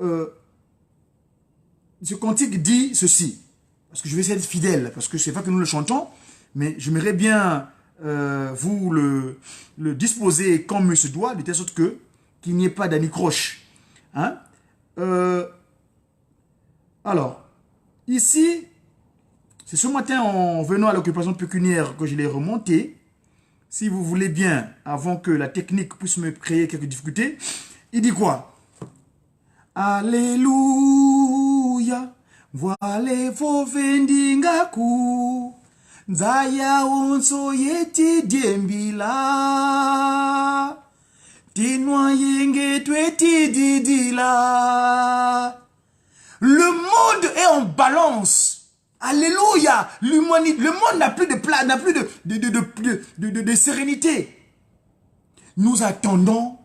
ce cantique dit ceci, parce que je vais essayer d'être fidèle, parce que c'est pas que nous le chantons, mais j'aimerais bien vous le disposer comme il se doit, de telle sorte que qu'il n'y ait pas d'anicroche. Hein? Alors, ici, c'est ce matin en venant à l'occupation pécuniaire que je l'ai remonté. Si vous voulez bien, avant que la technique puisse me créer quelques difficultés, il dit quoi? Alléluia, voilà vos vendingaku, nzaya onso yeti diembila, tinwa yenge tweti didila. Le monde est en balance. Alléluia. Le monde n'a plus de place, n'a plus de sérénité. Nous attendons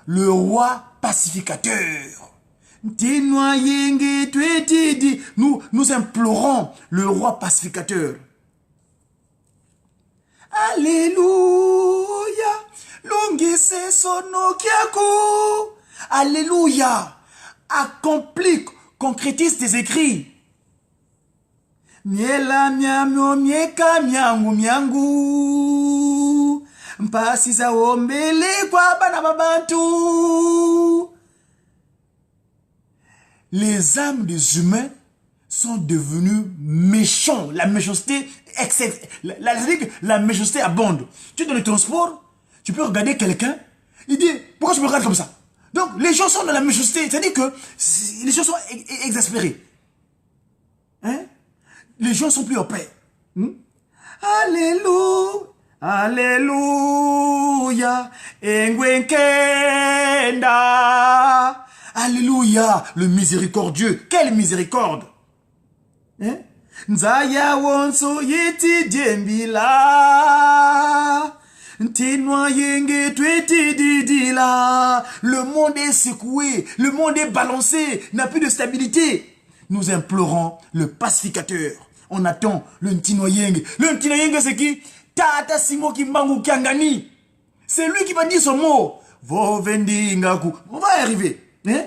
le roi pacificateur. Nous implorons le roi pacificateur. Alléluia. Longise sonokiaku. Alléluia. Accomplis, concrétise tes écrits. Miela miamio mieka miangu miangu. Mpasisa ombele kwa bana babantu. Les âmes des humains sont devenus méchants. La méchanceté la méchanceté abonde. Tu es dans le transport, tu peux regarder quelqu'un, il dit, pourquoi tu me regardes comme ça? Donc, les gens sont dans la méchanceté, c'est-à-dire que les gens sont exaspérés. Hein? Les gens sont plus en paix. Alléluia. Alléluia. Engwenkenda. Alléluia. Le miséricordieux. Quelle miséricorde. Hein? Nzaya wonso yeti djembila. Ntinwa yenge tweti didila. Le monde est secoué. Le monde est balancé. N'a plus de stabilité. Nous implorons le pacificateur. On attend le Ntinoyeng. Le Ntinoyeng, c'est qui? Tata Simo Kimbangu Kiangani. C'est lui qui va dire son mot. Vovendi Ngaku. On va y arriver. Hein?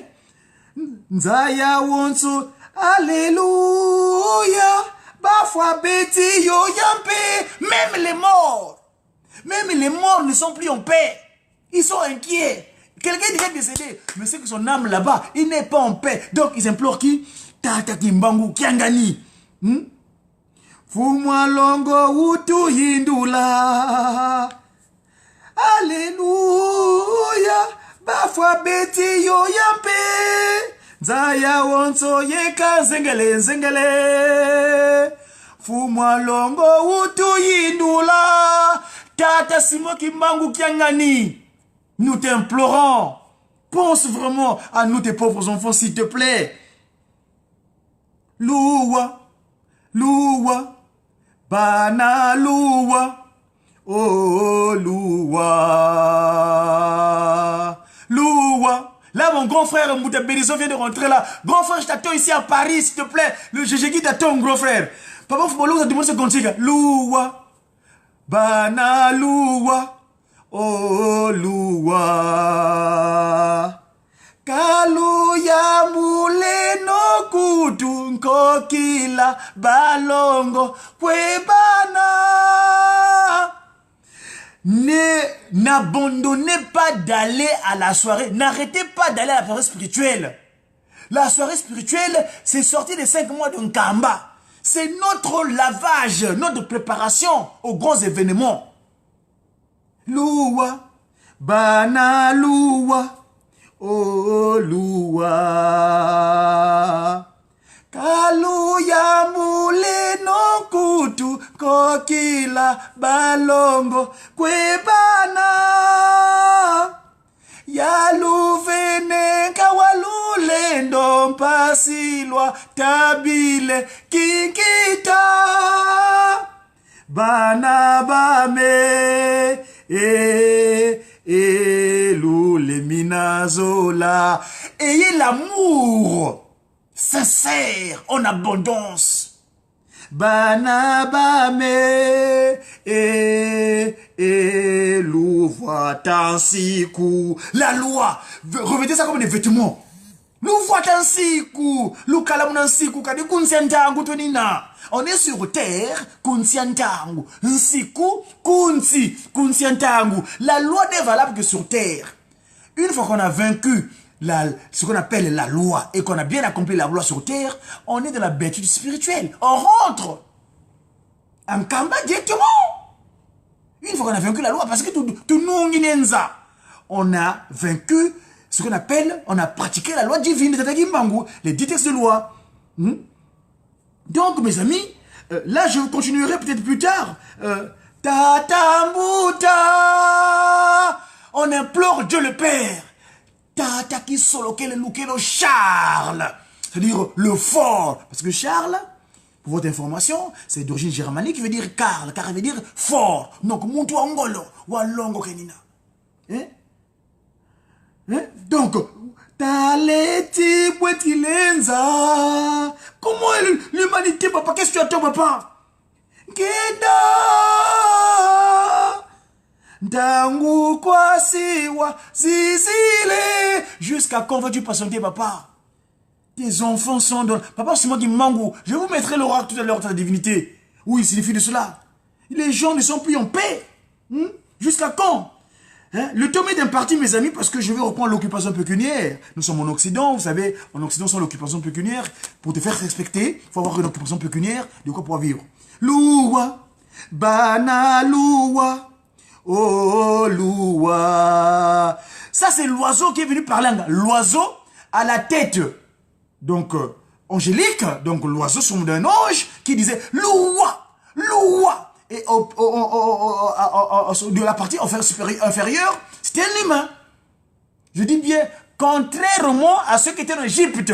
Nzaya Wonso. Alléluia. Bafwa Beti Yo Yampe. Même les morts ne sont plus en paix. Ils sont inquiets. Quelqu'un est déjà décédé. Mais c'est que son âme là-bas, il n'est pas en paix. Donc ils implorent qui? Tata Kimbangu Kiangani. Fumwa longo utu hindula. Alléluia. Bafwa beti yo yampe. Zaya wonso yeka zengele. Fumwa longo utu hindula. Tata Simo Kimbangu Kiangani. Nous t'implorons. Pense vraiment à nous tes pauvres enfants s'il te plaît. Loua. Loua. Bana loua. Oh loua. Loua. Là mon grand frère Mbouta Bélizo vient de rentrer là. Grand frère, je t'attends ici à Paris s'il te plaît. Le GG t'attend grand frère. Papa Foumolo, ça demande ce qu'on dit. Loua. Bana loua. Oh loua. Kaluya muleno kutunko kila balongo kwebana. N'abandonnez pas d'aller à la soirée. N'arrêtez pas d'aller à la soirée spirituelle. La soirée spirituelle, c'est sorti des 5 mois de Nkamba. C'est notre lavage, notre préparation aux grands événements. Loua, bana loua. Oh loua. Kaluya mule no kutu kokila balongo kwebana. Yaluvene kawalule ndompasilwa tabile kinkita. Bana bame loule minazola. Ayez l'amour sincère en abondance. Banabame louvoie tansiku. La loi, revêtez ça comme des vêtements. Louvoie tansiku. Lukalamnansiku kadi kunsiantangu tonina. On est sur terre, kunsiantangu. Nsiku, kunsiantangu. La loi n'est valable que sur terre. Une fois qu'on a vaincu ce qu'on appelle la loi et qu'on a bien accompli la loi sur terre, on est dans la béatitude spirituelle. On rentre en Kamba directement. Une fois qu'on a vaincu la loi, parce que tout nous, on a vaincu ce qu'on appelle, on a pratiqué la loi divine de Tata Kimbangu, les 10 textes de loi. Donc, mes amis, là, je continuerai peut-être plus tard. Tata Mouta, on implore Dieu le Père. Tata qui soloke le loukelo Charles. C'est-à-dire le fort. Parce que Charles, pour votre information, c'est d'origine germanique qui veut dire Karl. Car il veut dire fort. Donc, Muntu Angolo. Walongo Kenina. Donc, Taleti Bwetilenza. Comment est l'humanité, papa? Qu'est-ce que tu attends, papa? Kenda. Dangu kwa siwa zizile. Jusqu'à quand vas-tu patienter, papa? Tes enfants sont dans... Papa, c'est moi qui mangue. Je vous mettrai l'oracle tout à l'heure de la divinité. Oui, il suffit de cela. Les gens ne sont plus en paix. Jusqu'à quand? Le temps est imparti, mes amis, parce que je vais reprendre l'occupation pécuniaire. Nous sommes en Occident, vous savez, en Occident, c'est l'occupation pécuniaire. Pour te faire respecter, il faut avoir une occupation pécuniaire, de quoi pouvoir vivre. Loua, bana loua. Oh, loua. Ça, c'est l'oiseau qui est venu parler. L'oiseau à la tête, donc, angélique. Donc, l'oiseau, son d'un ange qui disait Loua, Loua. Et de la partie inférieure, c'était un humain. Je dis bien, contrairement à ceux qui étaient en Égypte.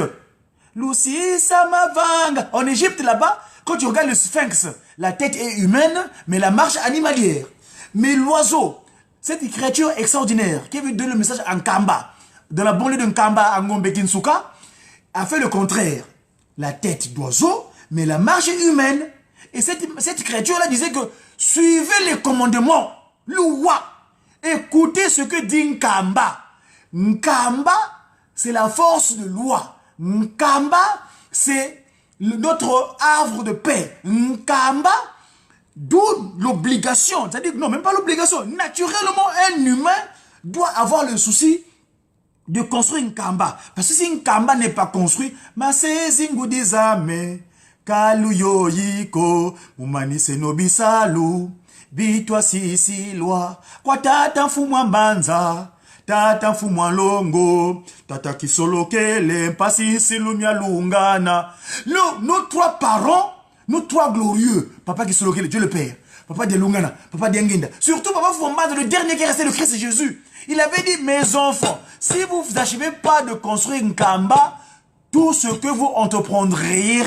Lucie Samavanga. En Égypte, là-bas, quand tu regardes le sphinx, la tête est humaine, mais la marche animalière. Mais l'oiseau, cette créature extraordinaire, qui veut donner le message en Kamba, dans la banlieue de Nkamba, à Ngombe Kinsuka, a fait le contraire. La tête d'oiseau, mais la marche est humaine. Et cette créature-là disait que suivez les commandements. Loua. Écoutez ce que dit Nkamba. Nkamba, c'est la force de loi. Nkamba, c'est notre arbre de paix. Nkamba, d'où l'obligation. C'est-à-dire, non, même pas l'obligation. Naturellement, un humain doit avoir le souci de construire Nkamba. Parce que si Nkamba n'est pas construit, c'est Zingudizame. Kaluyo yiko, mumani senobisalu, bitwa sisi loi, kwa tata mfumwa mbanza, tata mfumwa longo, tata kisolokele, pasi silumia lungana. Nos trois parents, nos trois glorieux, papa kisolokele, Dieu le Père, papa de Lungana, papa de Ngenda, surtout papa Fumba, le dernier qui est resté, le Christ Jésus. Il avait dit, mes enfants, si vous n'achevez pas de construire Nkamba, tout ce que vous entreprendrez,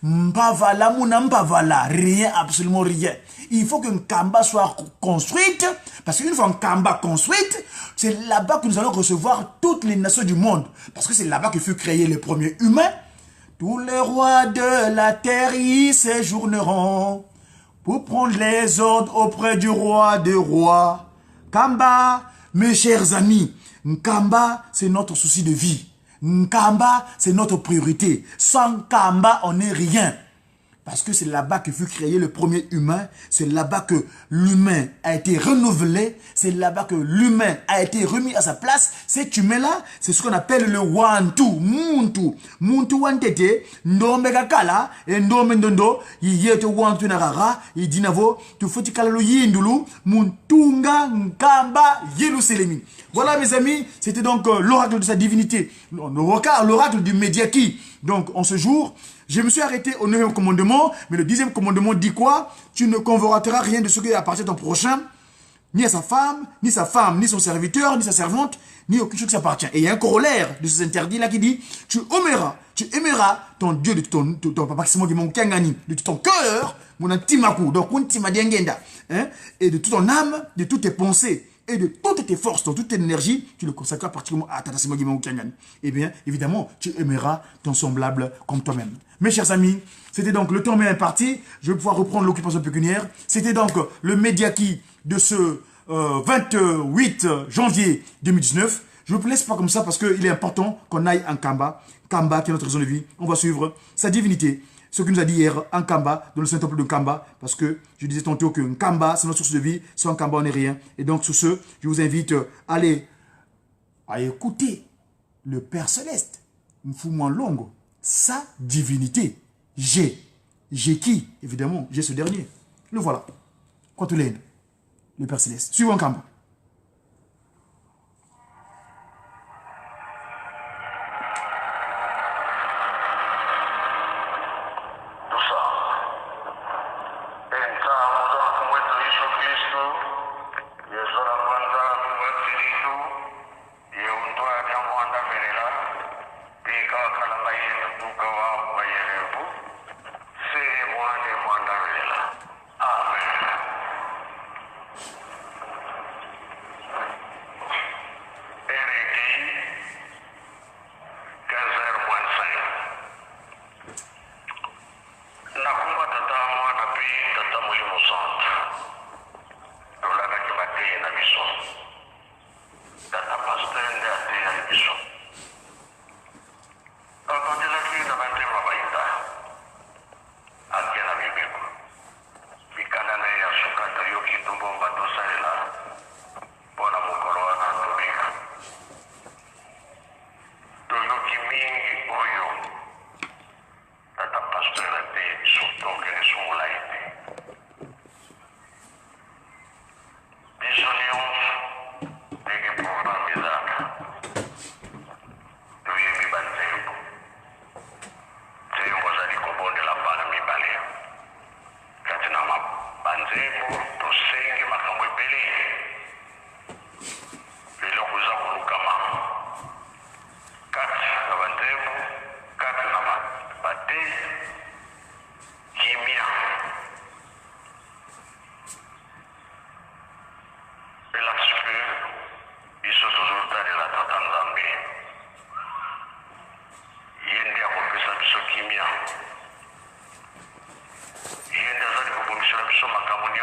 Mbavala, Mbavala, rien, absolument rien. Il faut qu'un Kamba soit construite, parce qu'une fois un Kamba construite, c'est là-bas que nous allons recevoir toutes les nations du monde. Parce que c'est là-bas que fut créé le premier humain. Tous les rois de la terre y séjourneront pour prendre les ordres auprès du roi des rois. Kamba, mes chers amis, Nkamba, c'est notre souci de vie. Nkamba, c'est notre priorité. Sans Nkamba, on n'est rien. Parce que c'est là-bas que fut créé le premier humain. C'est là-bas que l'humain a été renouvelé. C'est là-bas que l'humain a été remis à sa place. Cet humain-là, c'est ce qu'on appelle le Wantu. Muntu. Muntu wantete. Ndombe kakala. Et ndombe ndondo. Yieto Wantu narara. Yidinavo. Tu foti kalalo yindulu. Muntunga nkamba yelu selemi. Voilà mes amis. C'était donc l'oracle de sa divinité. L'oracle du Médiaki. Donc en ce jour, je me suis arrêté au 9e commandement, mais le 10e commandement dit quoi? Tu ne convoiteras rien de ce qui appartient à ton prochain, ni à sa femme, ni son serviteur, ni sa servante, ni aucune chose qui s'appartient. Et il y a un corollaire de ces interdits-là qui dit, tu aimeras ton Dieu de ton papa qui de tout ton cœur, mon antimaku, donc et de toute ton âme, de toutes tes pensées, et de toutes tes forces, de toute ton énergie, tu le consacres particulièrement à Tatasima Gimon Kangani. Eh bien, évidemment, tu aimeras ton semblable comme toi-même. Mes chers amis, c'était donc le temps m'est imparti. Je vais pouvoir reprendre l'occupation pécuniaire. C'était donc le Médiaki de ce 28 janvier 2019. Je ne vous laisse pas comme ça parce qu'il est important qu'on aille en Kamba. Kamba qui est notre raison de vie. On va suivre sa divinité. Ce qu'il nous a dit hier en Kamba, dans le Saint-Temple de Kamba, parce que je disais tantôt que Kamba, c'est notre source de vie, sans Kamba, on n'est rien. Et donc, sur ce, je vous invite à aller à écouter le Père Céleste, Mfumwa Longo, sa divinité. J'ai qui, évidemment, j'ai ce dernier. Le voilà. Kwatulène, le Père Céleste. Suivons Kamba. Bisogna di programmi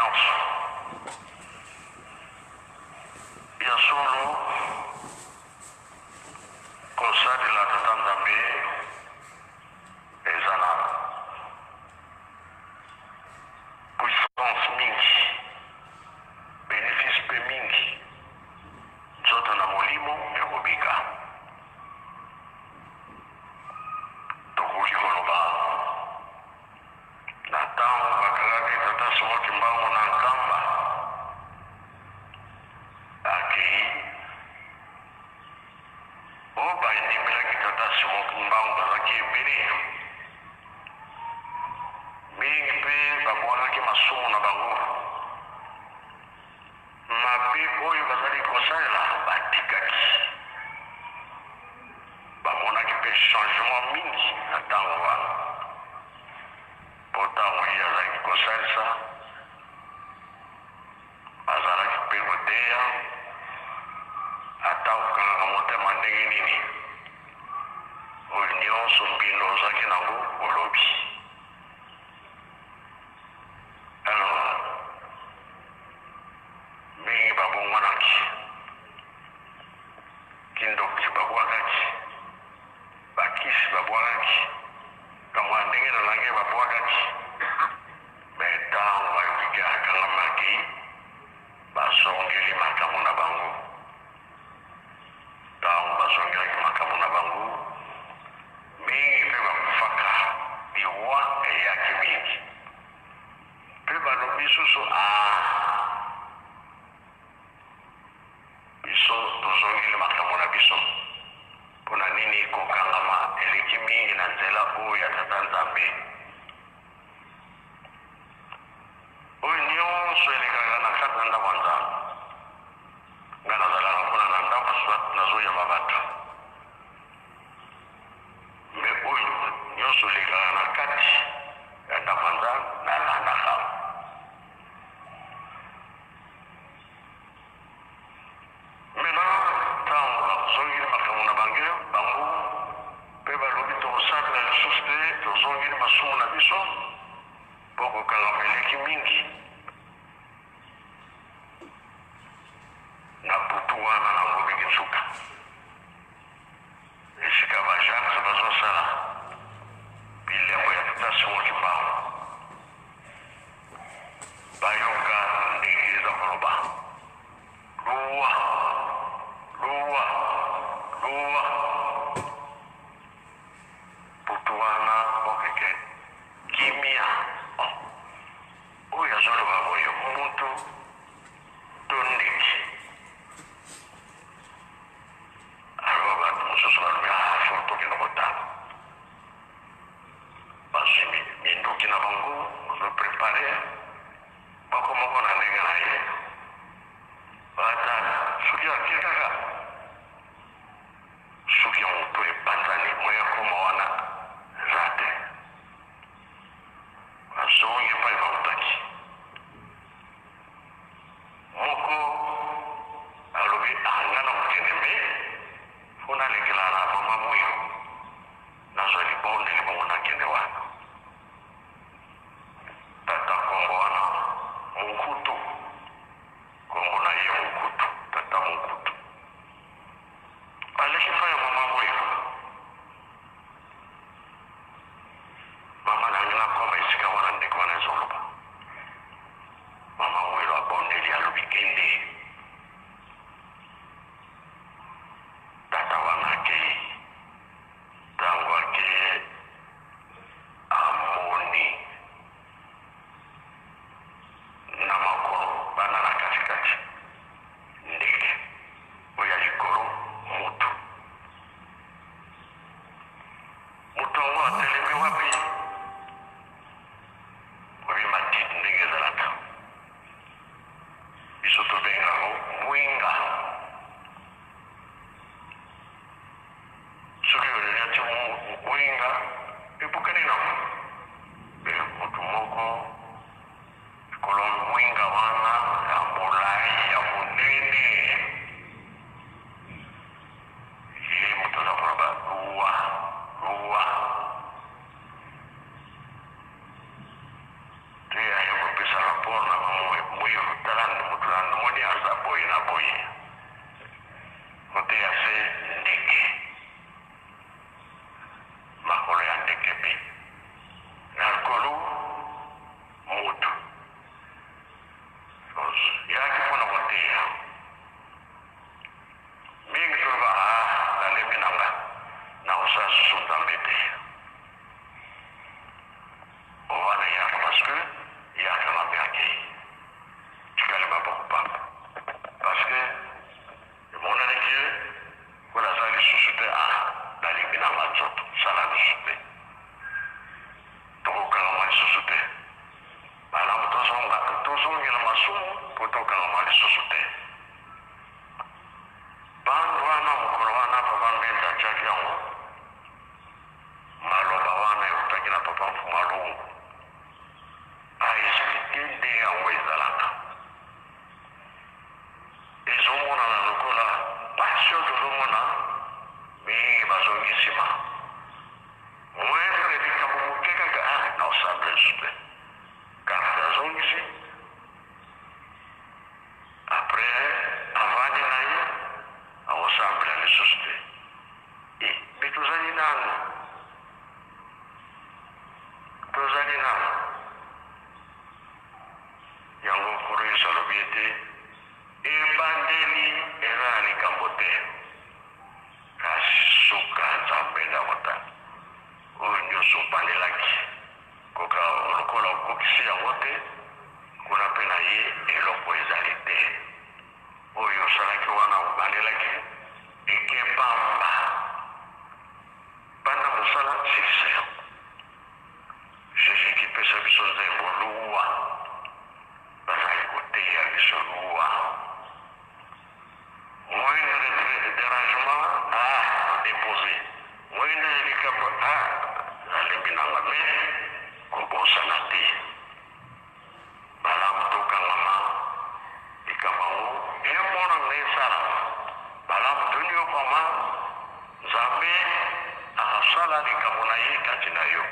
nyonso ya solo kosalela tata nzambe eza na puissance mingi bénéfice mpe mingi nzoto na molimo ekobika tokoki koloba na ntango bakalaki tata somoki mbango na nkamba akei oyo baindimelaki tata somoki mbango bazalaki ebele mingi mpe babwakaki masumu na bango mabe oyo bazali kosalela batikaki bamonaki mpe changement mingi na ntango wana mpo ntango ye azalaki kosalisa azalaki mpe koteya ata kokangaka motema ndenge nini oyo nyonso mbindo ozalaki nango olobi alors mingi babongwanaki kindoki babwakaki bakisi babwakaki kamwa ndenge na lange babwakaki me ntango bayokiki akangamaki basongeli makambo na bango ntango basongelaki makambo na bango mingi mpe bakufaka liwa eyaki mingi mpe balobi susu biso tozongeli makambo na biso mpona nini kokangama eleki mingi na nzela oyo ya tata nzambe oyo nyonso elekaka na kati na ndako ya nzambe nga nazalaka mpona na ndako swat nazoyamba bato me oyo nyonso elekaka na kati ya ndako ya nzambe nalandaka maintenant ntango bazongeli makambo na bango mpe balobi tokosakela lisusu te tozongeli masumu na biso mpo kokangama eleki mingi na butu wana na ngobiki nsuka esika bajacques bazosala bilembo ya tata somoki mbango bayoka ndenge eza koloba luwa luwa luwa butu wana okeke kimia oyo azoloba boye mutu to ndeki aloba bato mosusu balobi fortokende kotanga bazwi minduki na bango bazoprepare bakomoko na ndenge na ye batala soki akie kaka soki ya moto epanzani moya koma wana eza te bazongi epai bautaki moko alobi anga na kokende me mpo nalekela na mama moyo nazwa libondeli bongo nakende wana tata kongo wana monkutu kongo na ye monkutu tata monkutu aleki fa ya mama moyo mama nangi nakoma esika wana ndeko wana ezoloba mama moyo abondeli alobi kende tata wana akei ntango akei amoni na makolo bana na katikati ndeke oyo ya likolo mutu yango atelemi wapi obi matiti ndenge ezalaka biso tobengango mwinga soki oleliati mwinga ebukani nango motu moko likolo mwinga wana ya molai ya monene ye moto aza koloba luwa wana tozongela masumu po tokanga lisusu te bandu wana mokolo wana papa mbembe atiaki yango maloba wana eutaki na papa mfumu alungu aexplike ndenge yango ezalaka ezomonana lokola pasio tozomona mingi bazongi nsima moyele likambo moke kaka na osable lisusu te karte azongisi apres avandi na ye aosable lisusu te mpe tozali nano yango koroyisa alobi ete ebandeli eza na likambo te kasi suka nzambe ndakota oyo nyonso obandelaki koka lokola okokisi yango te kuna mpe na ye eloko ezali te oyo osalaki wana obandelaki ekepamba banda mosala silisa yango jésus kipesa biso nzembo luwa bazali koteya biso luwa moindre dérangement déposé moindre likambo alembi nanga me kobosana te balamu tokangama likambo yango emonanga esalama balamu toni okoma nzambe akasala likambo na ye kati na yo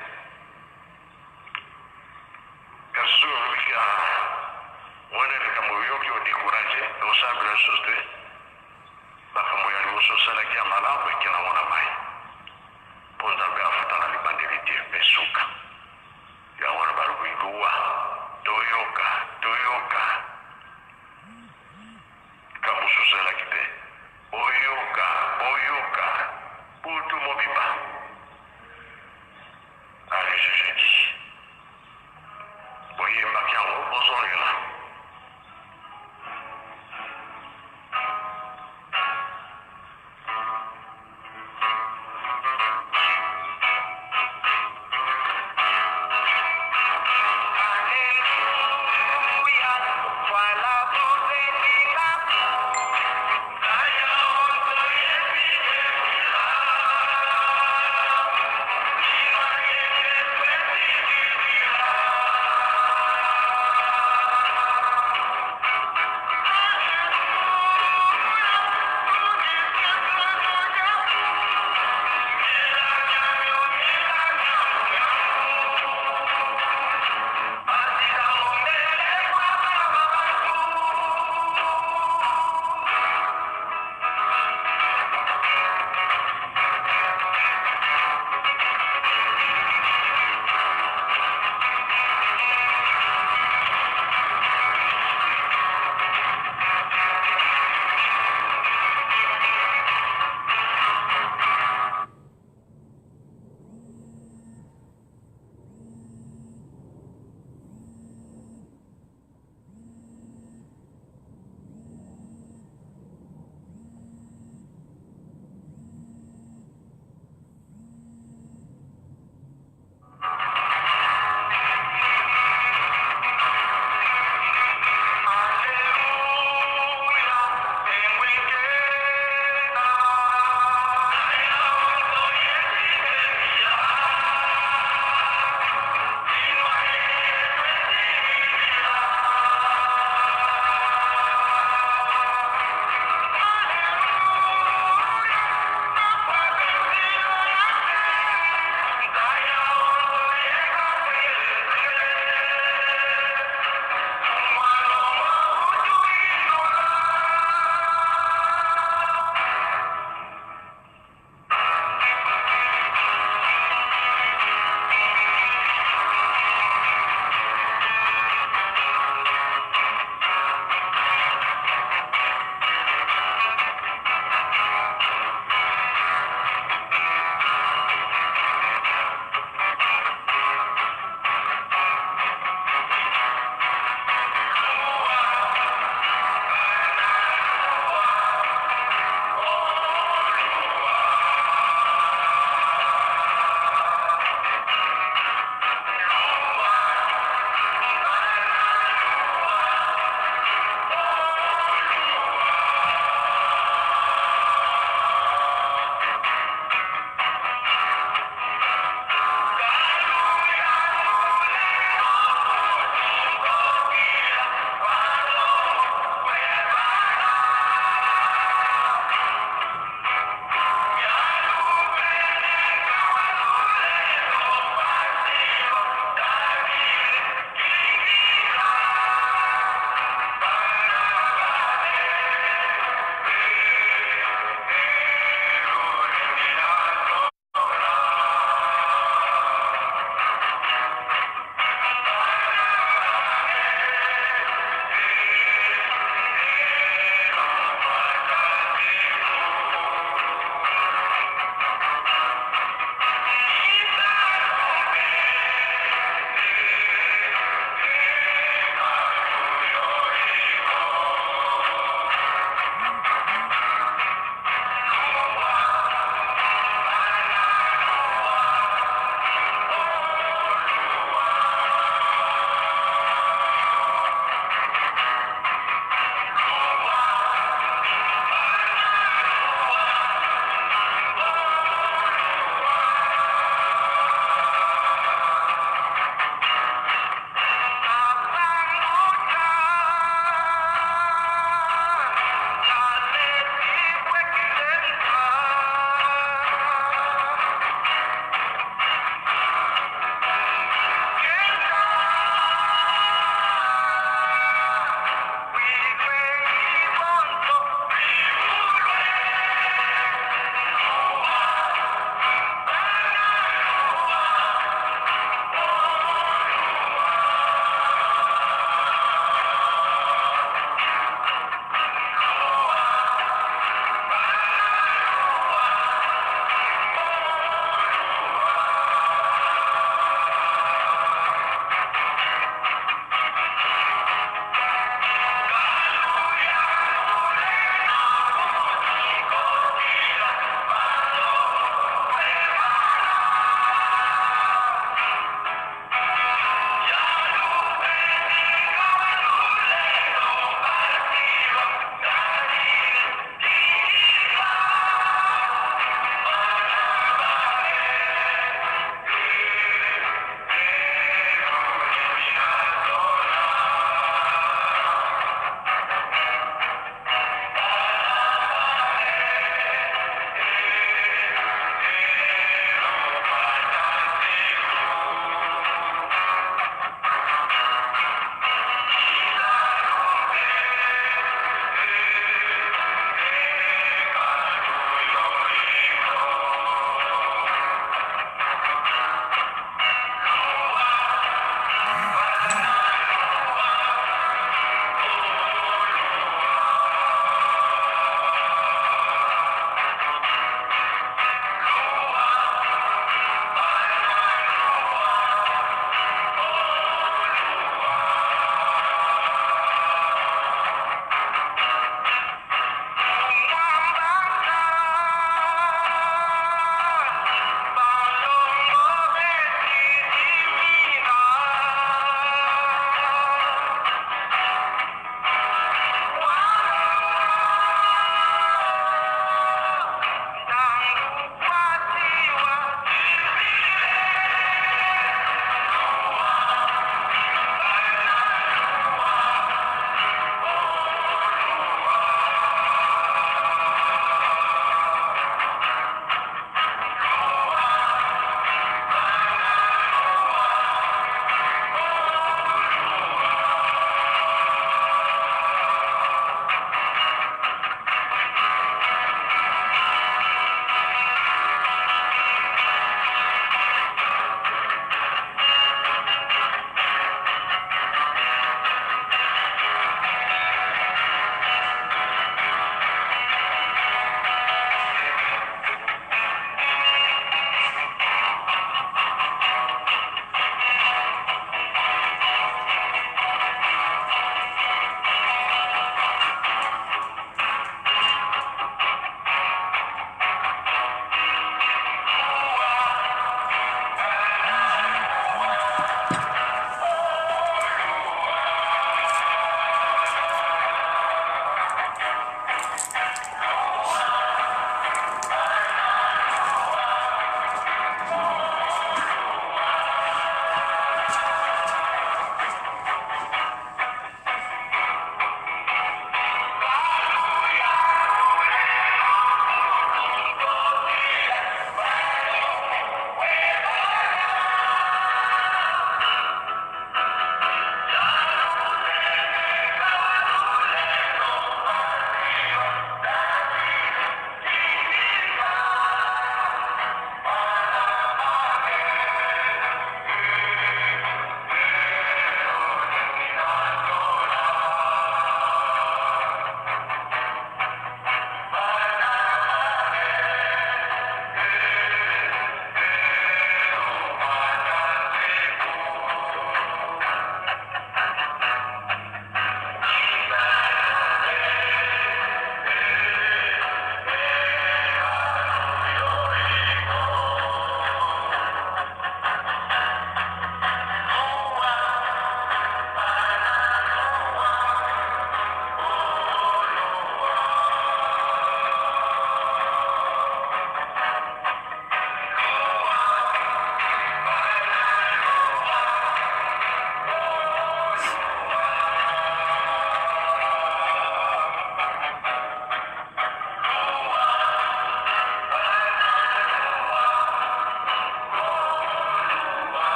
kasi soki olobiki mwana likambo oyoki odécourage osambela lisusu te makambo ya liboso osalaki ya malamu ekenango na mai mpo nzambe afutaka libandeli te mpe suka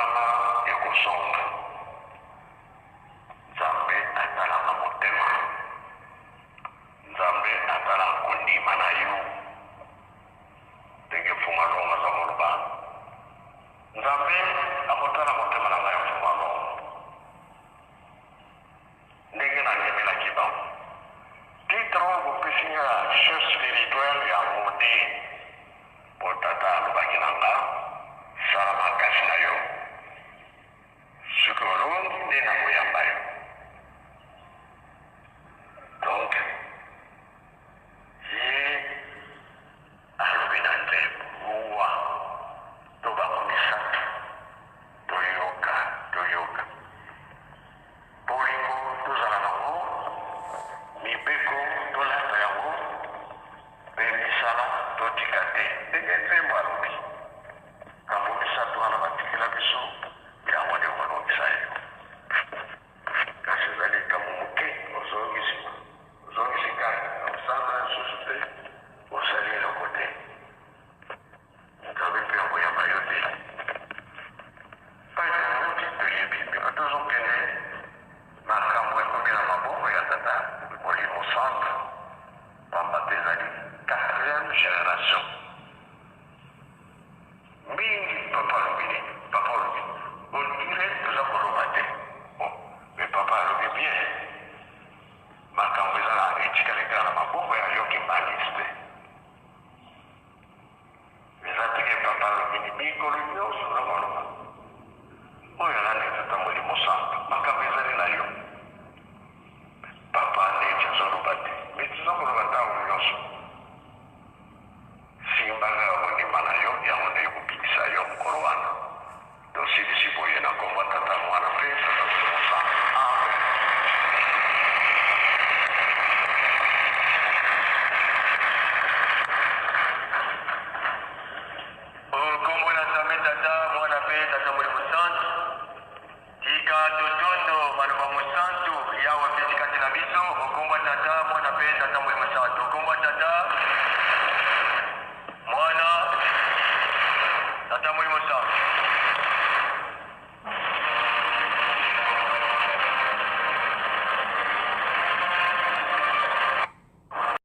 mosala ekosonga nzambe atalaka motema nzambe atala kondima na yo ndenge mfunga longa za moloba nzambe akotala motema na ngai mfunga longa ndenge nanyemelaki bango titre oyo bopesi nga chef spirituel ya mode po tata alobaki na nga sala makasi na yo soki olongi nde na koyamba yo donc ye alobi na nzembo mowa to bakomisatu toyoka bolingo tozala nango mibeko tolanda yango mpe misala totika te ndenge nzembo alobi kambo misatu wana batikela biso yango nde kolongisa yo kasi ezali kambo moke ozongisi kaka na mosala lisusu te osali eloko te nzambe mpe akoyamba yo te paiti toyebi mpe tozokende makambo ekomi na maboko ya tata molimo centre pamba te ezali 4e génération mingi papa alobi ondire toza koloba te me papa alobi bien makambo eza na etikali kaka na maboko ya yoki maliste eza teke papa alobi mikolo nyonso